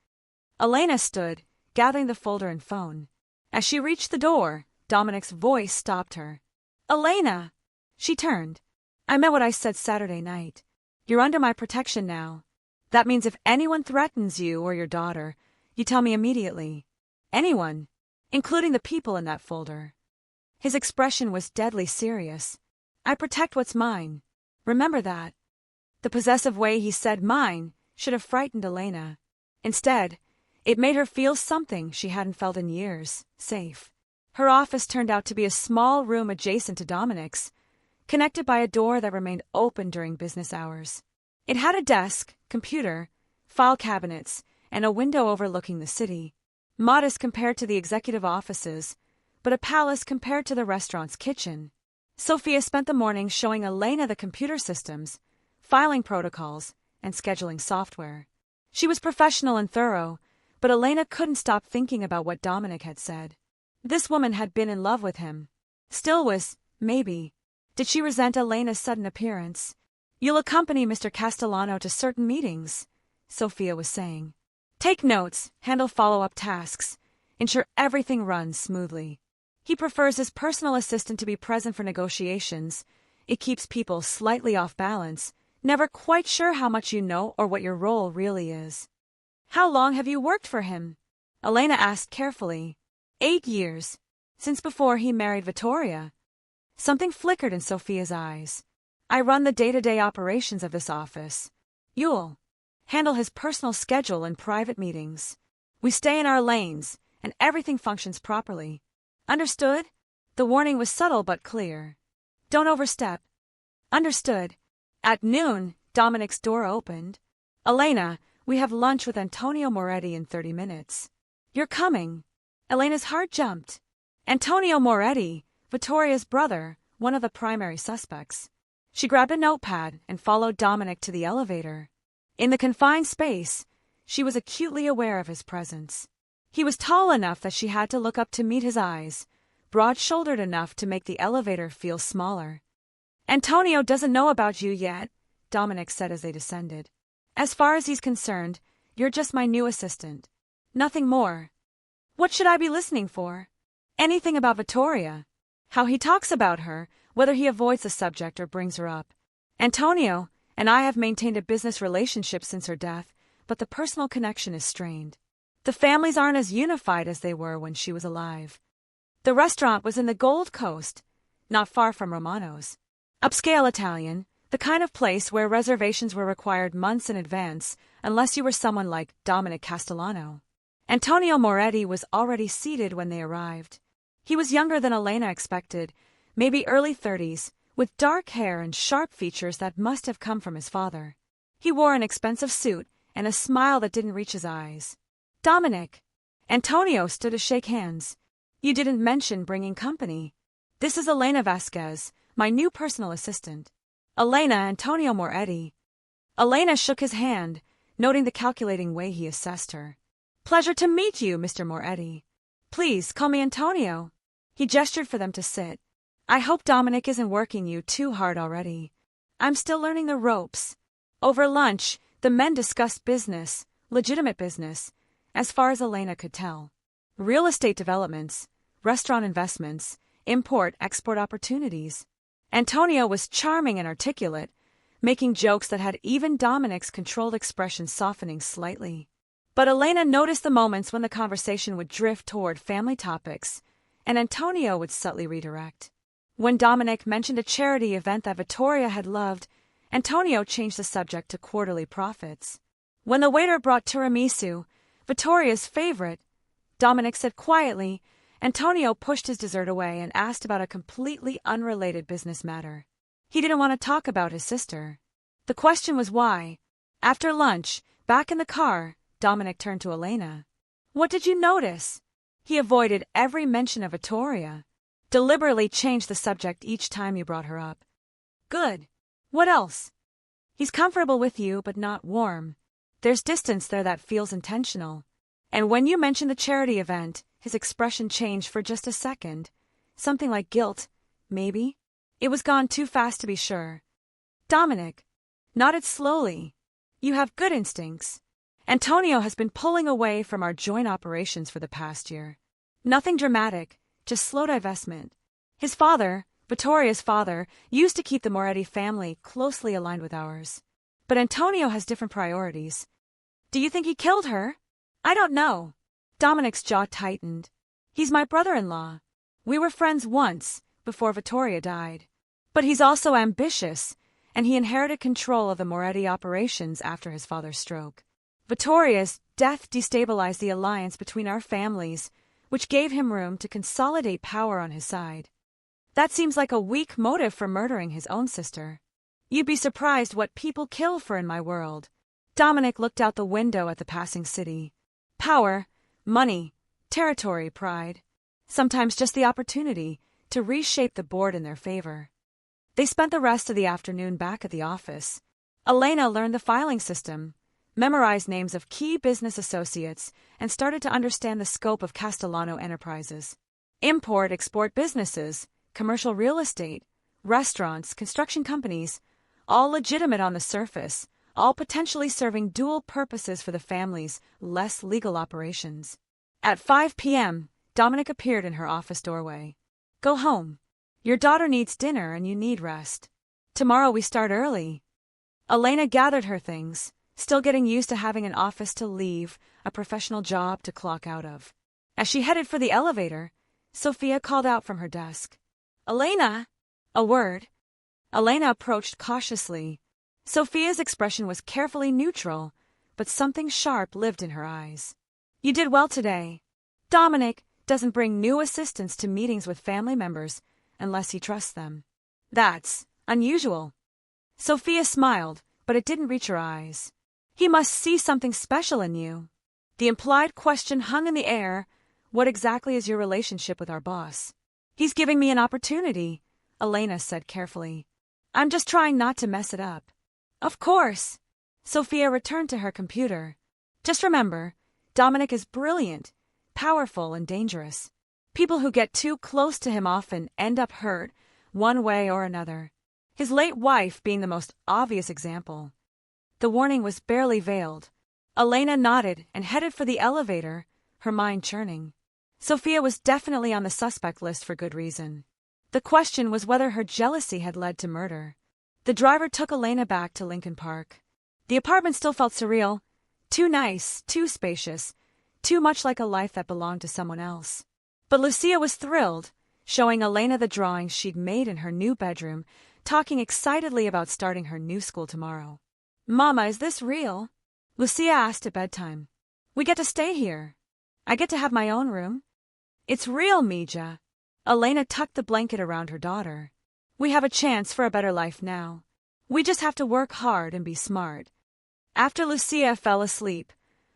A: Elena stood, gathering the folder and phone. As she reached the door, Dominic's voice stopped her. Elena! She turned. I meant what I said Saturday night. You're under my protection now. That means if anyone threatens you or your daughter, you tell me immediately. Anyone, including the people in that folder. His expression was deadly serious. I protect what's mine. Remember that. The possessive way he said mine should have frightened Elena. Instead, it made her feel something she hadn't felt in years, safe. Her office turned out to be a small room adjacent to Dominic's, connected by a door that remained open during business hours. It had a desk, computer, file cabinets, and a window overlooking the city. Modest compared to the executive offices, but a palace compared to the restaurant's kitchen. Sophia spent the morning showing Elena the computer systems, filing protocols, and scheduling software. She was professional and thorough, but Elena couldn't stop thinking about what Dominic had said. This woman had been in love with him. Still was, maybe. Did she resent Elena's sudden appearance? You'll accompany Mr. Castellano to certain meetings, Sophia was saying. Take notes, handle follow-up tasks, ensure everything runs smoothly. He prefers his personal assistant to be present for negotiations. It keeps people slightly off balance, never quite sure how much you know or what your role really is. How long have you worked for him? Elena asked carefully. 8 years. Since before he married Vittoria. Something flickered in Sophia's eyes. I run the day-to-day operations of this office. You'll handle his personal schedule and private meetings. We stay in our lanes, and everything functions properly. Understood? The warning was subtle but clear. Don't overstep. Understood. At noon, Dominic's door opened. Elena, we have lunch with Antonio Moretti in 30 minutes. You're coming. Elena's heart jumped. Antonio Moretti, Vittoria's brother, one of the primary suspects. She grabbed a notepad and followed Dominic to the elevator. In the confined space, she was acutely aware of his presence. He was tall enough that she had to look up to meet his eyes, broad-shouldered enough to make the elevator feel smaller. Antonio doesn't know about you yet, Dominic said as they descended. As far as he's concerned, you're just my new assistant. Nothing more. What should I be listening for? Anything about Vittoria. How he talks about her, whether he avoids the subject or brings her up. Antonio and I have maintained a business relationship since her death, but the personal connection is strained. The families aren't as unified as they were when she was alive. The restaurant was in the Gold Coast, not far from Romano's. Upscale Italian, the kind of place where reservations were required months in advance unless you were someone like Dominic Castellano. Antonio Moretti was already seated when they arrived. He was younger than Elena expected, maybe early 30s, with dark hair and sharp features that must have come from his father. He wore an expensive suit and a smile that didn't reach his eyes. Dominic. Antonio stood to shake hands. You didn't mention bringing company. This is Elena Vasquez, my new personal assistant. Elena Antonio Moretti. Elena shook his hand, noting the calculating way he assessed her. Pleasure to meet you, Mr. Moretti. Please call me Antonio. He gestured for them to sit. I hope Dominic isn't working you too hard already. I'm still learning the ropes. Over lunch, the men discussed business, legitimate business, as far as Elena could tell. Real estate developments, restaurant investments, import-export opportunities. Antonio was charming and articulate, making jokes that had even Dominic's controlled expression softening slightly. But Elena noticed the moments when the conversation would drift toward family topics, and Antonio would subtly redirect. When Dominic mentioned a charity event that Vittoria had loved, Antonio changed the subject to quarterly profits. When the waiter brought tiramisu, Vittoria's favorite, Dominic said quietly, Antonio pushed his dessert away and asked about a completely unrelated business matter. He didn't want to talk about his sister. The question was why. After lunch, back in the car, Dominic turned to Elena. What did you notice? He avoided every mention of Vittoria. Deliberately changed the subject each time you brought her up. Good. What else? He's comfortable with you, but not warm. There's distance there that feels intentional. And when you mentioned the charity event, his expression changed for just a second. Something like guilt, maybe? It was gone too fast to be sure. Dominic nodded slowly. You have good instincts. Antonio has been pulling away from our joint operations for the past year. Nothing dramatic, just slow divestment. His father, Vittoria's father, used to keep the Moretti family closely aligned with ours. But Antonio has different priorities. Do you think he killed her? I don't know. Dominic's jaw tightened. He's my brother-in-law. We were friends once, before Vittoria died. But he's also ambitious, and he inherited control of the Moretti operations after his father's stroke. Vittoria's death destabilized the alliance between our families, which gave him room to consolidate power on his side. That seems like a weak motive for murdering his own sister. You'd be surprised what people kill for in my world. Dominic looked out the window at the passing city. Power, money, territory, pride. Sometimes just the opportunity to reshape the board in their favor. They spent the rest of the afternoon back at the office. Elena learned the filing system, memorized names of key business associates, and started to understand the scope of Castellano Enterprises. Import-export businesses, commercial real estate, restaurants, construction companies, all legitimate on the surface, all potentially serving dual purposes for the family's less legal operations. At 5 p.m., Dominic appeared in her office doorway. Go home. Your daughter needs dinner and you need rest. Tomorrow we start early. Elena gathered her things, still getting used to having an office to leave, a professional job to clock out of. As she headed for the elevator, Sophia called out from her desk. Elena! A word? Elena approached cautiously. Sophia's expression was carefully neutral, but something sharp lived in her eyes. You did well today. Dominic doesn't bring new assistants to meetings with family members unless he trusts them. That's unusual. Sophia smiled, but it didn't reach her eyes. He must see something special in you. The implied question hung in the air. What exactly is your relationship with our boss? He's giving me an opportunity, Elena said carefully. I'm just trying not to mess it up. Of course. Sophia returned to her computer. Just remember, Dominic is brilliant, powerful, and dangerous. People who get too close to him often end up hurt, one way or another. His late wife being the most obvious example. The warning was barely veiled. Elena nodded and headed for the elevator, her mind churning. Sophia was definitely on the suspect list for good reason. The question was whether her jealousy had led to murder. The driver took Elena back to Lincoln Park. The apartment still felt surreal. Too nice, too spacious, too much like a life that belonged to someone else. But Lucia was thrilled, showing Elena the drawings she'd made in her new bedroom, talking excitedly about starting her new school tomorrow. Mama, is this real? Lucia asked at bedtime. We get to stay here. I get to have my own room. It's real, Mija. Elena tucked the blanket around her daughter. We have a chance for a better life now. We just have to work hard and be smart. After Lucia fell asleep,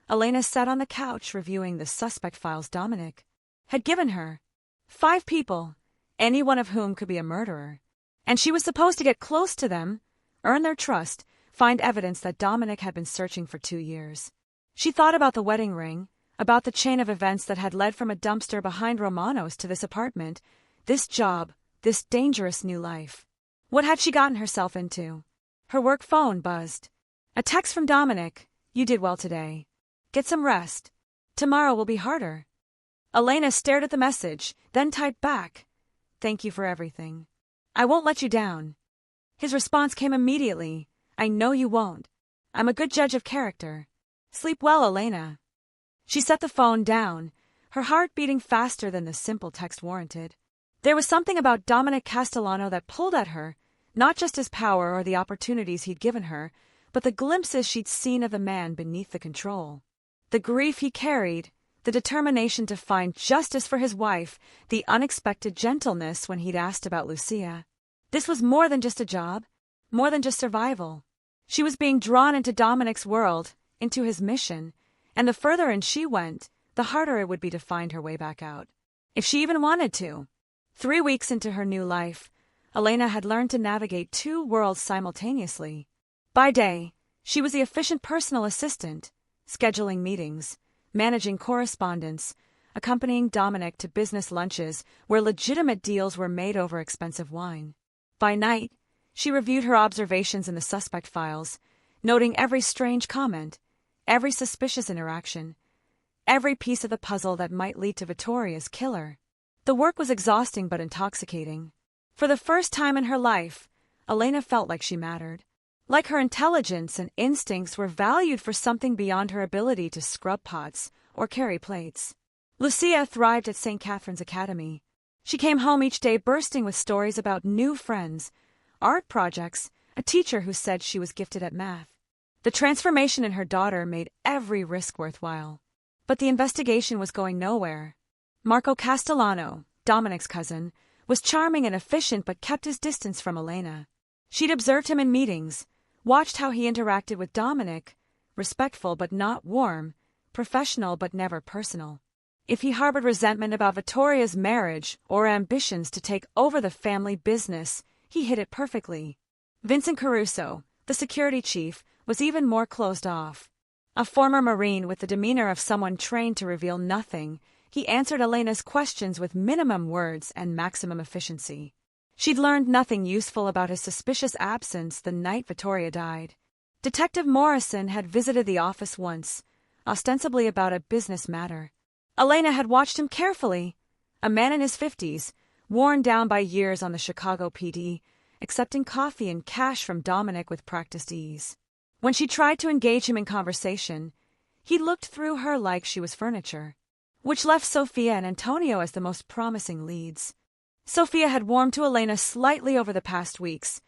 A: Elena sat on the couch reviewing the suspect files Dominic had given her. 5 people, any one of whom could be a murderer. And she was supposed to get close to them, earn their trust, find evidence that Dominic had been searching for 2 years. She thought about the wedding ring, about the chain of events that had led from a dumpster behind Romano's to this apartment, this job, this dangerous new life. What had she gotten herself into? Her work phone buzzed. A text from Dominic. You did well today. Get some rest. Tomorrow will be harder. Elena stared at the message, then typed back. Thank you for everything. I won't let you down. His response came immediately. I know you won't. I'm a good judge of character. Sleep well, Elena. She set the phone down, her heart beating faster than the simple text warranted. There was something about Dominic Castellano that pulled at her, not just his power or the opportunities he'd given her, but the glimpses she'd seen of the man beneath the control. The grief he carried, the determination to find justice for his wife, the unexpected gentleness when he'd asked about Lucia. This was more than just a job, more than just survival. She was being drawn into Dominic's world, into his mission, and the further in she went, the harder it would be to find her way back out. If she even wanted to. 3 weeks into her new life, Elena had learned to navigate 2 worlds simultaneously. By day, she was the efficient personal assistant, scheduling meetings, managing correspondence, accompanying Dominic to business lunches where legitimate deals were made over expensive wine. By night, she reviewed her observations in the suspect files, noting every strange comment, every suspicious interaction, every piece of the puzzle that might lead to Vittoria's killer. The work was exhausting but intoxicating. For the first time in her life, Elena felt like she mattered. Like her intelligence and instincts were valued for something beyond her ability to scrub pots or carry plates. Lucia thrived at St. Catherine's Academy. She came home each day bursting with stories about new friends, art projects, a teacher who said she was gifted at math. The transformation in her daughter made every risk worthwhile. But the investigation was going nowhere. Marco Castellano, Dominic's cousin, was charming and efficient but kept his distance from Elena. She'd observed him in meetings, watched how he interacted with Dominic, respectful but not warm, professional but never personal. If he harbored resentment about Vittoria's marriage or ambitions to take over the family business, he hid it perfectly. Vincent Caruso, the security chief, was even more closed off. A former Marine with the demeanor of someone trained to reveal nothing, he answered Elena's questions with minimum words and maximum efficiency. She'd learned nothing useful about his suspicious absence the night Vittoria died. Detective Morrison had visited the office once, ostensibly about a business matter. Elena had watched him carefully. A man in his 50s, worn down by years on the Chicago PD, accepting coffee and cash from Dominic with practiced ease. When she tried to engage him in conversation, he looked through her like she was furniture, which left Sophia and Antonio as the most promising leads. Sophia had warmed to Elena slightly over the past weeks,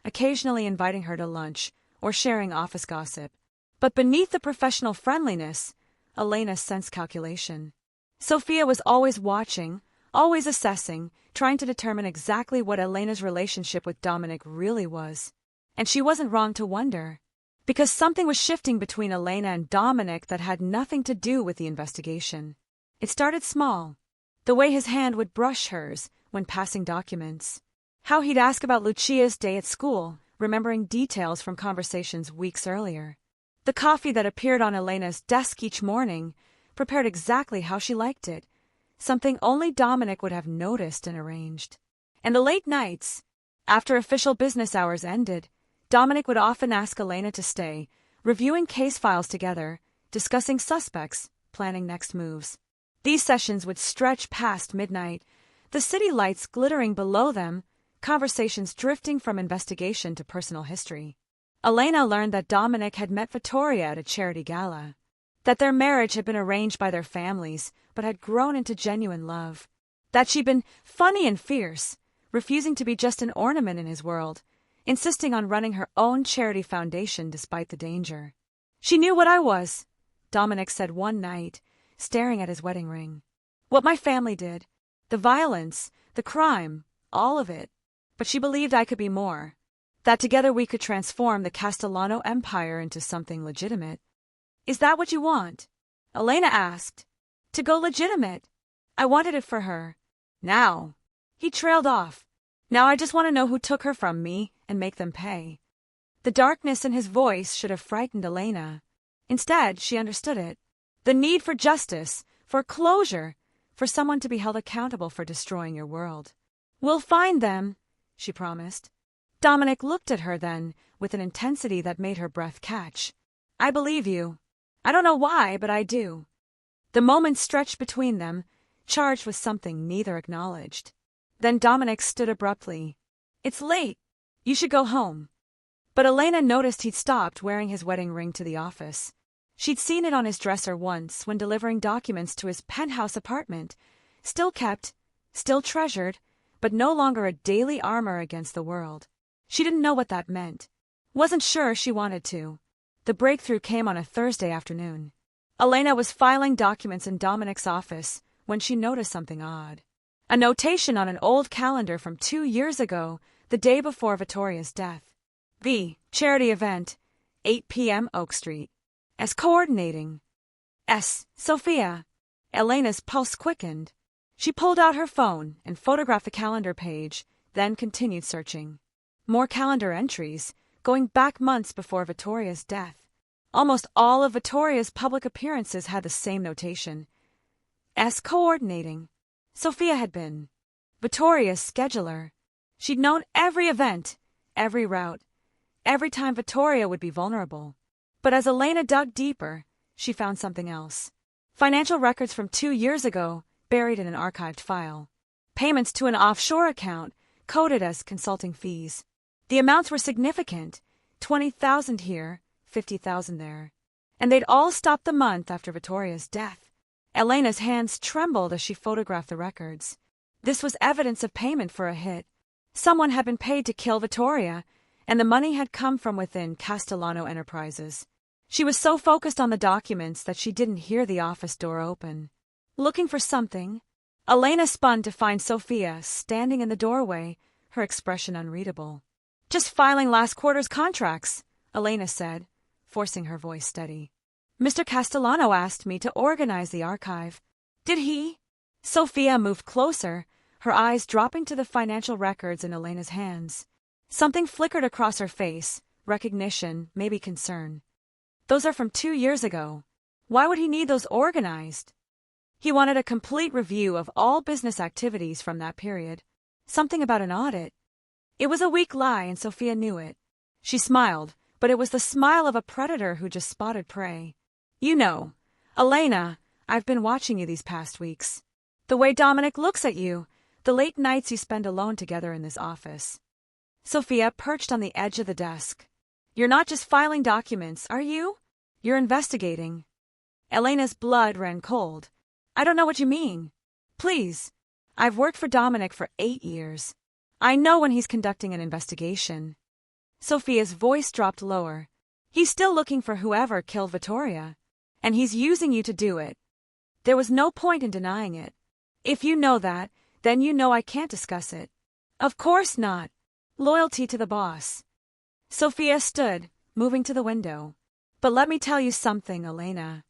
A: occasionally inviting her to lunch or sharing office gossip. But beneath the professional friendliness, Elena sensed calculation. Sophia was always watching, always assessing, trying to determine exactly what Elena's relationship with Dominic really was. And she wasn't wrong to wonder, because something was shifting between Elena and Dominic that had nothing to do with the investigation. It started small. The way his hand would brush hers when passing documents. How he'd ask about Lucia's day at school, remembering details from conversations weeks earlier. The coffee that appeared on Elena's desk each morning, prepared exactly how she liked it, something only Dominic would have noticed and arranged. And the late nights, after official business hours ended, Dominic would often ask Elena to stay, reviewing case files together, discussing suspects, planning next moves. These sessions would stretch past midnight, the city lights glittering below them, conversations drifting from investigation to personal history. Elena learned that Dominic had met Vittoria at a charity gala, that their marriage had been arranged by their families but had grown into genuine love, that she'd been funny and fierce, refusing to be just an ornament in his world, insisting on running her own charity foundation despite the danger. "She knew what I was," Dominic said one night, staring at his wedding ring. "What my family did, the violence, the crime, all of it. But she believed I could be more, that together we could transform the Castellano Empire into something legitimate." "Is that what you want?" Elena asked. "To go legitimate. I wanted it for her. Now." He trailed off. "Now I just want to know who took her from me and make them pay." The darkness in his voice should have frightened Elena. Instead, she understood it. The need for justice, for closure, for someone to be held accountable for destroying your world. "We'll find them," she promised. Dominic looked at her then, with an intensity that made her breath catch. "I believe you. I don't know why, but I do." The moment stretched between them, charged with something neither acknowledged. Then Dominic stood abruptly. "It's late. You should go home." But Elena noticed he'd stopped wearing his wedding ring to the office. She'd seen it on his dresser once when delivering documents to his penthouse apartment, still kept, still treasured, but no longer a daily armor against the world. She didn't know what that meant. Wasn't sure she wanted to. The breakthrough came on a Thursday afternoon. Elena was filing documents in Dominic's office when she noticed something odd. A notation on an old calendar from 2 years ago, the day before Vittoria's death. V. Charity event, 8 p.m. Oak Street. As coordinating. S. Sophia. Elena's pulse quickened. She pulled out her phone and photographed the calendar page, then continued searching. More calendar entries, going back months before Vittoria's death. Almost all of Vittoria's public appearances had the same notation. S. Coordinating. Sophia had been Vittoria's scheduler. She'd known every event, every route, every time Vittoria would be vulnerable. But as Elena dug deeper, she found something else. Financial records from 2 years ago, buried in an archived file. Payments to an offshore account, coded as consulting fees. The amounts were significant, 20,000 here, 50,000 there. And they'd all stopped the month after Vittoria's death. Elena's hands trembled as she photographed the records. This was evidence of payment for a hit. Someone had been paid to kill Vittoria, and the money had come from within Castellano Enterprises. She was so focused on the documents that she didn't hear the office door open. Looking for something, Elena spun to find Sophia standing in the doorway, her expression unreadable. "Just filing last quarter's contracts," Elena said, forcing her voice steady. "Mr. Castellano asked me to organize the archive." "Did he?" Sophia moved closer, her eyes dropping to the financial records in Elena's hands. Something flickered across her face, recognition, maybe concern. "Those are from 2 years ago. Why would he need those organized?" He wanted a complete review of all business activities from that period. Something about an audit. It was a weak lie, and Sophia knew it. She smiled, but it was the smile of a predator who just spotted prey. "You know, Elena, I've been watching you these past weeks. The way Dominic looks at you, the late nights you spend alone together in this office." Sophia perched on the edge of the desk. "You're not just filing documents, are you? You're investigating." Elena's blood ran cold. "I don't know what you mean." "Please. I've worked for Dominic for 8 years. I know when he's conducting an investigation. Sophia's voice dropped lower. He's still looking for whoever killed Vittoria. And he's using you to do it. There was no point in denying it. If you know that, then you know I can't discuss it. Of course not. Loyalty to the boss. Sophia stood, moving to the window. But let me tell you something, Elena.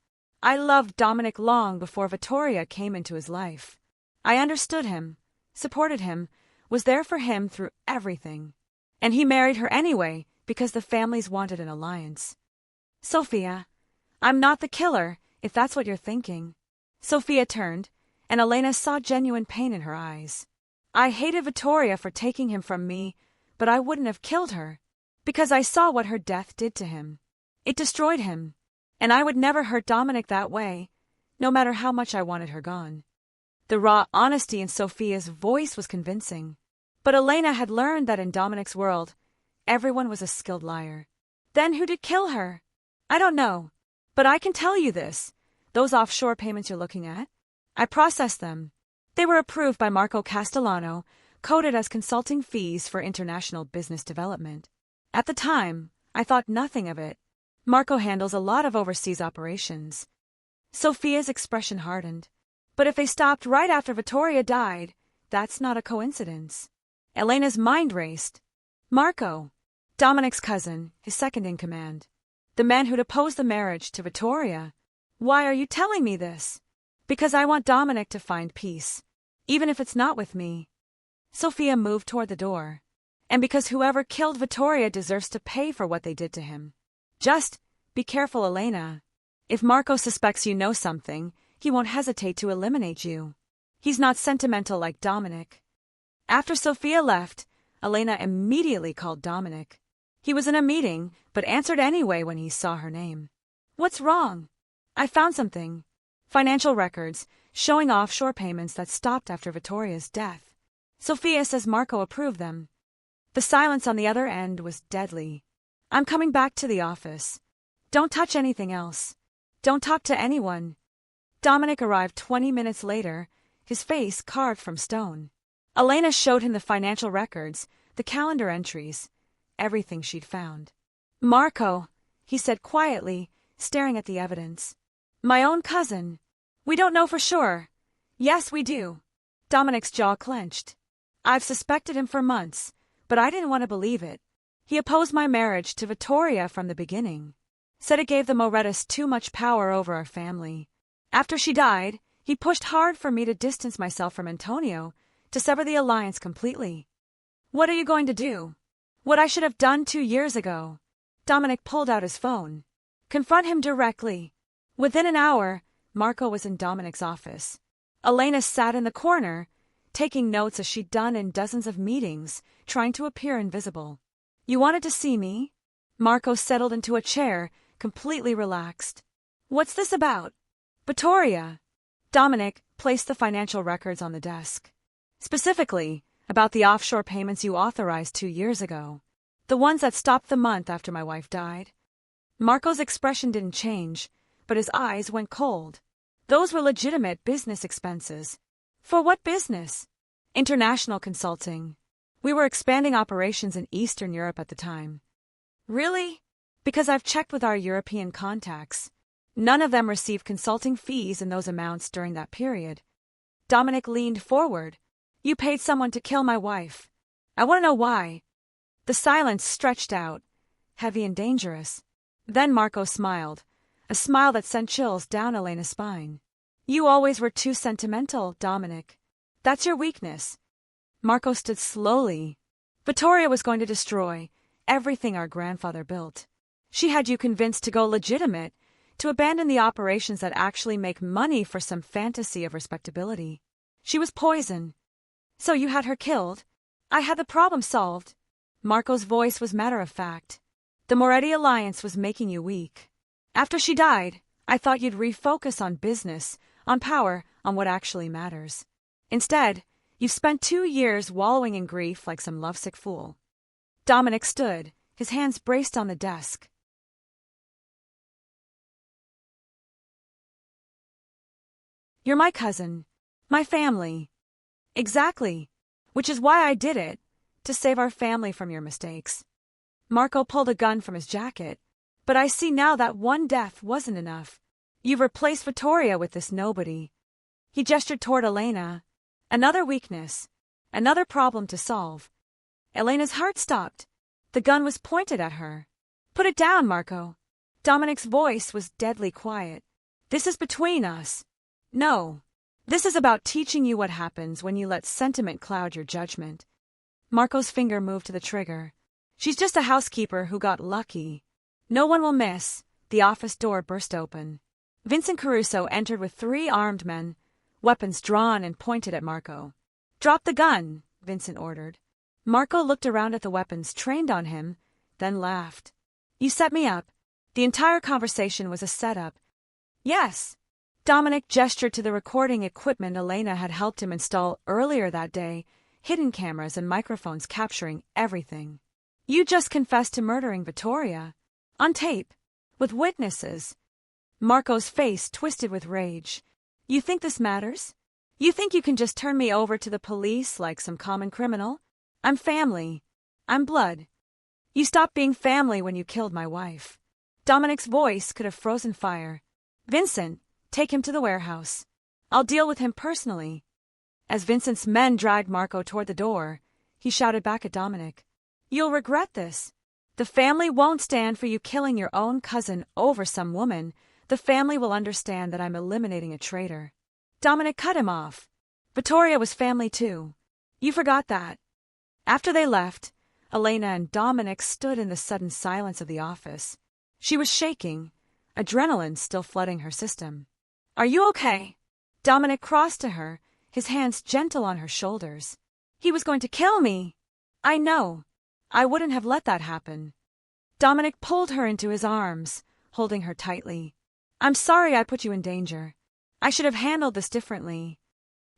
A: I loved Dominic long before Vittoria came into his life. I understood him, supported him, was there for him through everything. And he married her anyway because the families wanted an alliance. Sophia, I'm not the killer, if that's what you're thinking. Sophia turned, and Elena saw genuine pain in her eyes. I hated Vittoria for taking him from me, but I wouldn't have killed her, because I saw what her death did to him. It destroyed him, and I would never hurt Dominic that way, no matter how much I wanted her gone. The raw honesty in Sophia's voice was convincing, but Elena had learned that in Dominic's world, everyone was a skilled liar. Then who did kill her? I don't know, but I can tell you this. Those offshore payments you're looking at, I processed them. They were approved by Marco Castellano, coded as consulting fees for international business development. At the time, I thought nothing of it. Marco handles a lot of overseas operations. Sophia's expression hardened. But if they stopped right after Vittoria died, that's not a coincidence. Elena's mind raced. Marco, Dominic's cousin, his second in command. The man who'd opposed the marriage to Vittoria. Why are you telling me this? Because I want Dominic to find peace, even if it's not with me. Sophia moved toward the door. And because whoever killed Vittoria deserves to pay for what they did to him. Just be careful, Elena. If Marco suspects you know something, he won't hesitate to eliminate you. He's not sentimental like Dominic. After Sophia left, Elena immediately called Dominic. He was in a meeting, but answered anyway when he saw her name. What's wrong? I found something. Financial records, showing offshore payments that stopped after Vittoria's death. Sophia says Marco approved them. The silence on the other end was deadly. I'm coming back to the office. Don't touch anything else. Don't talk to anyone. Dominic arrived 20 minutes later, his face carved from stone. Elena showed him the financial records, the calendar entries, everything she'd found. Marco, he said quietly, staring at the evidence. My own cousin. We don't know for sure. Yes, we do. Dominic's jaw clenched. I've suspected him for months, but I didn't want to believe it. He opposed my marriage to Vittoria from the beginning. Said it gave the Morettas too much power over our family. After she died, he pushed hard for me to distance myself from Antonio, to sever the alliance completely. What are you going to do? What I should have done 2 years ago. Dominic pulled out his phone. Confront him directly. Within an hour, Marco was in Dominic's office. Elena sat in the corner, taking notes as she'd done in dozens of meetings, trying to appear invisible. You wanted to see me? Marco settled into a chair, completely relaxed. What's this about? Vittoria. Dominic placed the financial records on the desk. Specifically, about the offshore payments you authorized 2 years ago. The ones that stopped the month after my wife died. Marco's expression didn't change, but his eyes went cold. Those were legitimate business expenses. For what business? International consulting. We were expanding operations in Eastern Europe at the time. Really? Because I've checked with our European contacts. None of them received consulting fees in those amounts during that period. Dominic leaned forward. You paid someone to kill my wife. I want to know why. The silence stretched out, heavy and dangerous. Then Marco smiled, a smile that sent chills down Elena's spine. You always were too sentimental, Dominic. That's your weakness. Marco stood slowly. Vittoria was going to destroy everything our grandfather built. She had you convinced to go legitimate, to abandon the operations that actually make money for some fantasy of respectability. She was poison. So you had her killed? I had the problem solved. Marco's voice was matter-of-fact. The Moretti alliance was making you weak. After she died, I thought you'd refocus on business, on power, on what actually matters. Instead, you've spent 2 years wallowing in grief like some lovesick fool. Dominic stood, his hands braced on the desk. You're my cousin, my family. Exactly. Which is why I did it, to save our family from your mistakes. Marco pulled a gun from his jacket. But I see now that one death wasn't enough. You've replaced Vittoria with this nobody. He gestured toward Elena. Another weakness. Another problem to solve. Elena's heart stopped. The gun was pointed at her. Put it down, Marco. Dominic's voice was deadly quiet. This is between us. No. This is about teaching you what happens when you let sentiment cloud your judgment. Marco's finger moved to the trigger. She's just a housekeeper who got lucky. No one will miss. The office door burst open. Vincent Caruso entered with 3 armed men, weapons drawn and pointed at Marco. Drop the gun, Vincent ordered. Marco looked around at the weapons trained on him, then laughed. You set me up. The entire conversation was a setup. Yes. Dominic gestured to the recording equipment Elena had helped him install earlier that day, hidden cameras and microphones capturing everything. You just confessed to murdering Vittoria. On tape. With witnesses. Marco's face twisted with rage. You think this matters? You think you can just turn me over to the police like some common criminal? I'm family. I'm blood. You stopped being family when you killed my wife. Dominic's voice could have frozen fire. Vincent, take him to the warehouse. I'll deal with him personally. As Vincent's men dragged Marco toward the door, he shouted back at Dominic. You'll regret this. The family won't stand for you killing your own cousin over some woman. The family will understand that I'm eliminating a traitor. Dominic cut him off. Vittoria was family too. You forgot that. After they left, Elena and Dominic stood in the sudden silence of the office. She was shaking, adrenaline still flooding her system. Are you okay? Dominic crossed to her, his hands gentle on her shoulders. He was going to kill me. I know. I wouldn't have let that happen. Dominic pulled her into his arms, holding her tightly. I'm sorry I put you in danger. I should have handled this differently.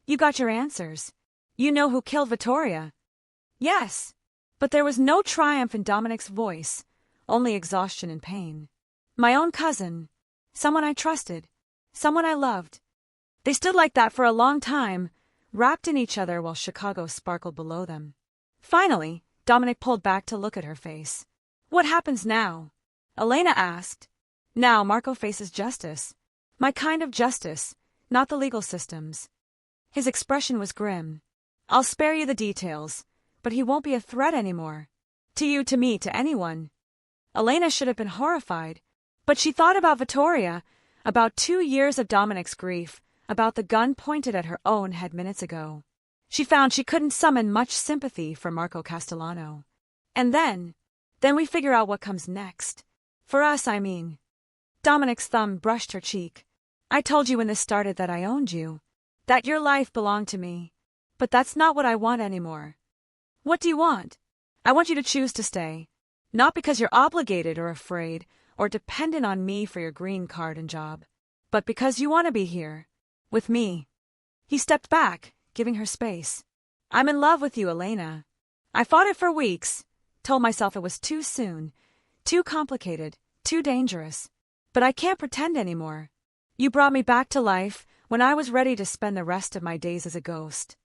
A: You got your answers. You know who killed Vittoria. Yes. But there was no triumph in Dominic's voice, only exhaustion and pain. My own cousin. Someone I trusted. Someone I loved. They stood like that for a long time, wrapped in each other while Chicago sparkled below them. Finally, Dominic pulled back to look at her face. What happens now? Elena asked. Now Marco faces justice. My kind of justice, not the legal system's. His expression was grim. I'll spare you the details, but he won't be a threat anymore. To you, to me, to anyone. Elena should have been horrified, but she thought about Vittoria, about 2 years of Dominic's grief, about the gun pointed at her own head minutes ago. She found she couldn't summon much sympathy for Marco Castellano. And then we figure out what comes next. For us, I mean. Dominic's thumb brushed her cheek. I told you when this started that I owned you, that your life belonged to me. But that's not what I want anymore. What do you want? I want you to choose to stay. Not because you're obligated or afraid or dependent on me for your green card and job, but because you want to be here. With me. He stepped back, giving her space. I'm in love with you, Elena. I fought it for weeks, told myself it was too soon, too complicated, too dangerous. But I can't pretend anymore. You brought me back to life when I was ready to spend the rest of my days as a ghost.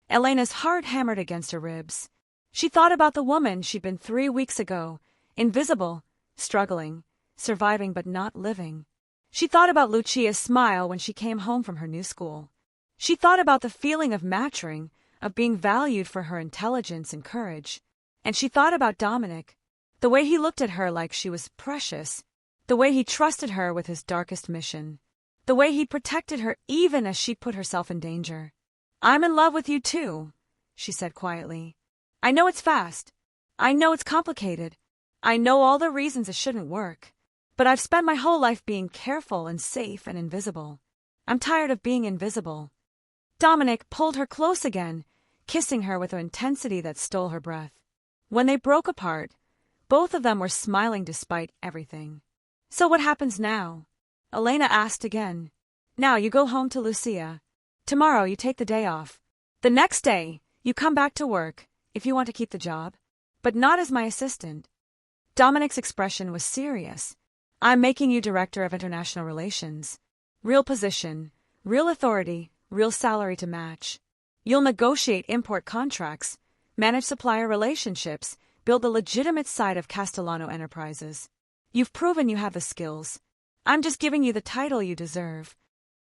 A: Elena's heart hammered against her ribs. She thought about the woman she'd been 3 weeks ago, invisible, struggling, surviving but not living. She thought about Lucia's smile when she came home from her new school. She thought about the feeling of maturing, of being valued for her intelligence and courage. And she thought about Dominic, the way he looked at her like she was precious, the way he trusted her with his darkest mission, the way he protected her even as she put herself in danger. I'm in love with you too, she said quietly. I know it's fast. I know it's complicated. I know all the reasons it shouldn't work. But I've spent my whole life being careful and safe and invisible. I'm tired of being invisible. Dominic pulled her close again, kissing her with an intensity that stole her breath. When they broke apart, both of them were smiling despite everything. So what happens now? Elena asked again. Now you go home to Lucia. Tomorrow you take the day off. The next day, you come back to work, if you want to keep the job. But not as my assistant. Dominic's expression was serious. I'm making you Director of International Relations. Real position, real authority, real salary to match. You'll negotiate import contracts, manage supplier relationships, build the legitimate side of Castellano Enterprises. You've proven you have the skills. I'm just giving you the title you deserve.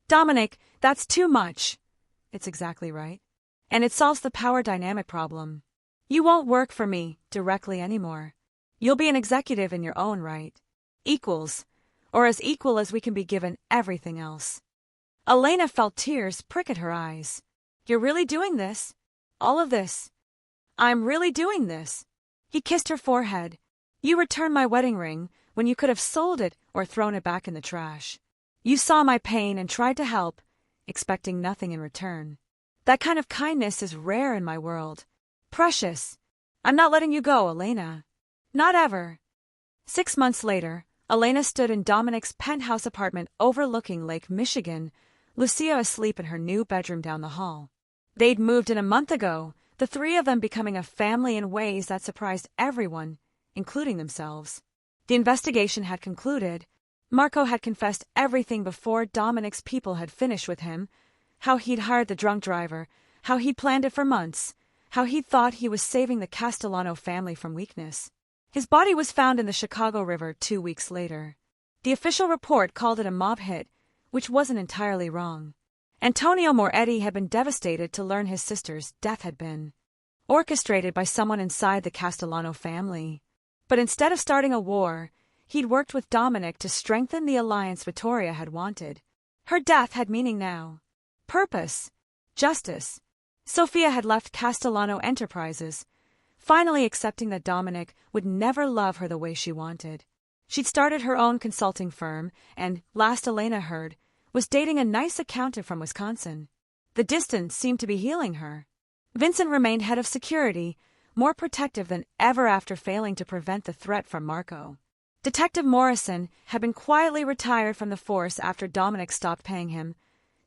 A: Dominic, that's too much. It's exactly right. And it solves the power dynamic problem. You won't work for me directly anymore. You'll be an executive in your own right. Equals, or as equal as we can be given everything else. Elena felt tears prick at her eyes. You're really doing this? All of this? I'm really doing this. He kissed her forehead. You returned my wedding ring when you could have sold it or thrown it back in the trash. You saw my pain and tried to help, expecting nothing in return. That kind of kindness is rare in my world. Precious. I'm not letting you go, Elena. Not ever. 6 months later, Elena stood in Dominic's penthouse apartment overlooking Lake Michigan, Lucia asleep in her new bedroom down the hall. They'd moved in a month ago, the three of them becoming a family in ways that surprised everyone, including themselves. The investigation had concluded. Marco had confessed everything before Dominic's people had finished with him, how he'd hired the drunk driver, how he'd planned it for months, how he'd thought he was saving the Castellano family from weakness. His body was found in the Chicago River 2 weeks later. The official report called it a mob hit, which wasn't entirely wrong. Antonio Moretti had been devastated to learn his sister's death had been orchestrated by someone inside the Castellano family. But instead of starting a war, he'd worked with Dominic to strengthen the alliance Vittoria had wanted. Her death had meaning now. Purpose. Justice. Sophia had left Castellano Enterprises, finally accepting that Dominic would never love her the way she wanted. She'd started her own consulting firm and, last Elena heard, was dating a nice accountant from Wisconsin. The distance seemed to be healing her. Vincent remained head of security, more protective than ever after failing to prevent the threat from Marco. Detective Morrison had been quietly retired from the force after Dominic stopped paying him.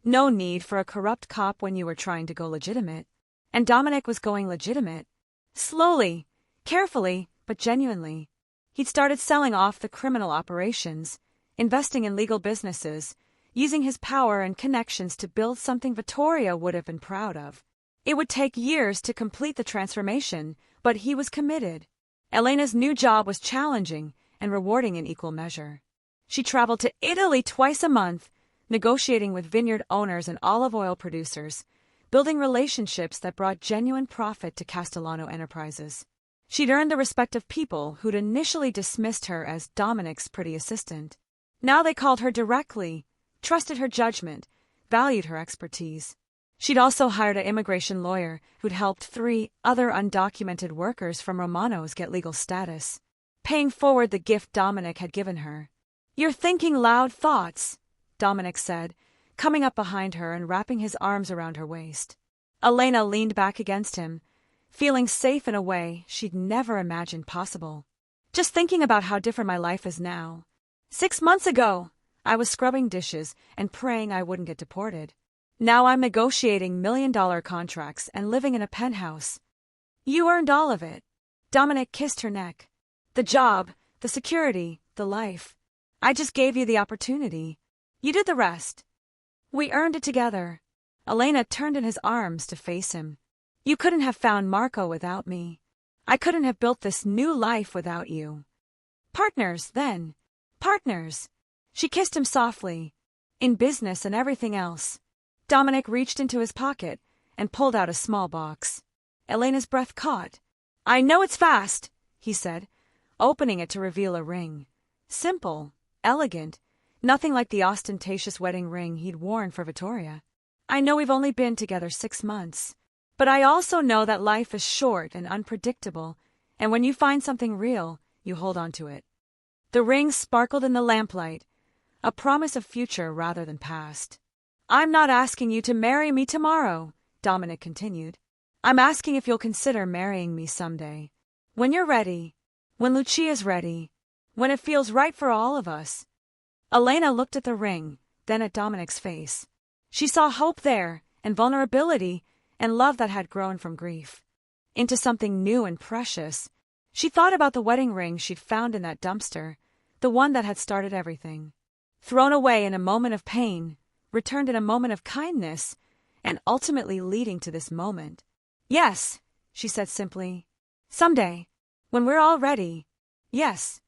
A: No need for a corrupt cop when you were trying to go legitimate. And Dominic was going legitimate. Slowly, carefully, but genuinely. He'd started selling off the criminal operations, investing in legal businesses, using his power and connections to build something Vittoria would have been proud of. It would take years to complete the transformation, but he was committed. Elena's new job was challenging and rewarding in equal measure. She traveled to Italy twice a month, negotiating with vineyard owners and olive oil producers, building relationships that brought genuine profit to Castellano Enterprises. She'd earned the respect of people who'd initially dismissed her as Dominic's pretty assistant. Now they called her directly, trusted her judgment, valued her expertise. She'd also hired an immigration lawyer who'd helped 3 other undocumented workers from Romano's get legal status, paying forward the gift Dominic had given her. You're thinking loud thoughts, Dominic said, coming up behind her and wrapping his arms around her waist. Elena leaned back against him, feeling safe in a way she'd never imagined possible. Just thinking about how different my life is now. 6 months ago, I was scrubbing dishes and praying I wouldn't get deported. Now I'm negotiating $1 million contracts and living in a penthouse. You earned all of it. Dominic kissed her neck. The job, the security, the life. I just gave you the opportunity. You did the rest. We earned it together. Elena turned in his arms to face him. You couldn't have found Marco without me. I couldn't have built this new life without you. Partners, then. Partners. She kissed him softly. In business and everything else. Dominic reached into his pocket and pulled out a small box. Elena's breath caught. I know it's fast, he said, opening it to reveal a ring. Simple, elegant, nothing like the ostentatious wedding ring he'd worn for Vittoria. I know we've only been together 6 months, but I also know that life is short and unpredictable, and when you find something real, you hold on to it. The ring sparkled in the lamplight, a promise of future rather than past. I'm not asking you to marry me tomorrow, Dominic continued. I'm asking if you'll consider marrying me someday. When you're ready. When Lucia's ready. When it feels right for all of us. Elena looked at the ring, then at Dominic's face. She saw hope there, and vulnerability, and love that had grown from grief into something new and precious. She thought about the wedding ring she'd found in that dumpster, the one that had started everything. Thrown away in a moment of pain, returned in a moment of kindness, and ultimately leading to this moment. Yes, she said simply. Someday, when we're all ready. Yes.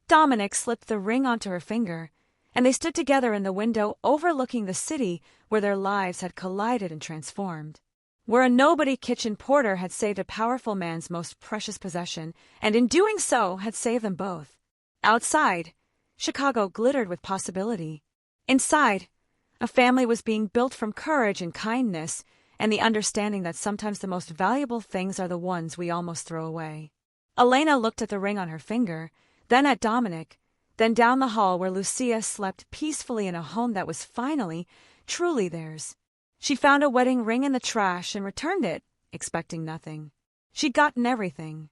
A: Dominic slipped the ring onto her finger, and they stood together in the window overlooking the city where their lives had collided and transformed. Where a nobody kitchen porter had saved a powerful man's most precious possession, and in doing so had saved them both. Outside, Chicago glittered with possibility. Inside, a family was being built from courage and kindness, and the understanding that sometimes the most valuable things are the ones we almost throw away. Elena looked at the ring on her finger, then at Dominic, then down the hall where Lucia slept peacefully in a home that was finally, truly theirs. She found a wedding ring in the trash and returned it, expecting nothing. She'd gotten everything.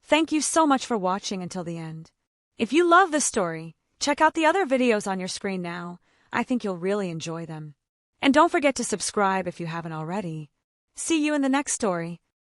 A: Thank you so much for watching until the end. If you love this story, check out the other videos on your screen now. I think you'll really enjoy them. And don't forget to subscribe if you haven't already. See you in the next story.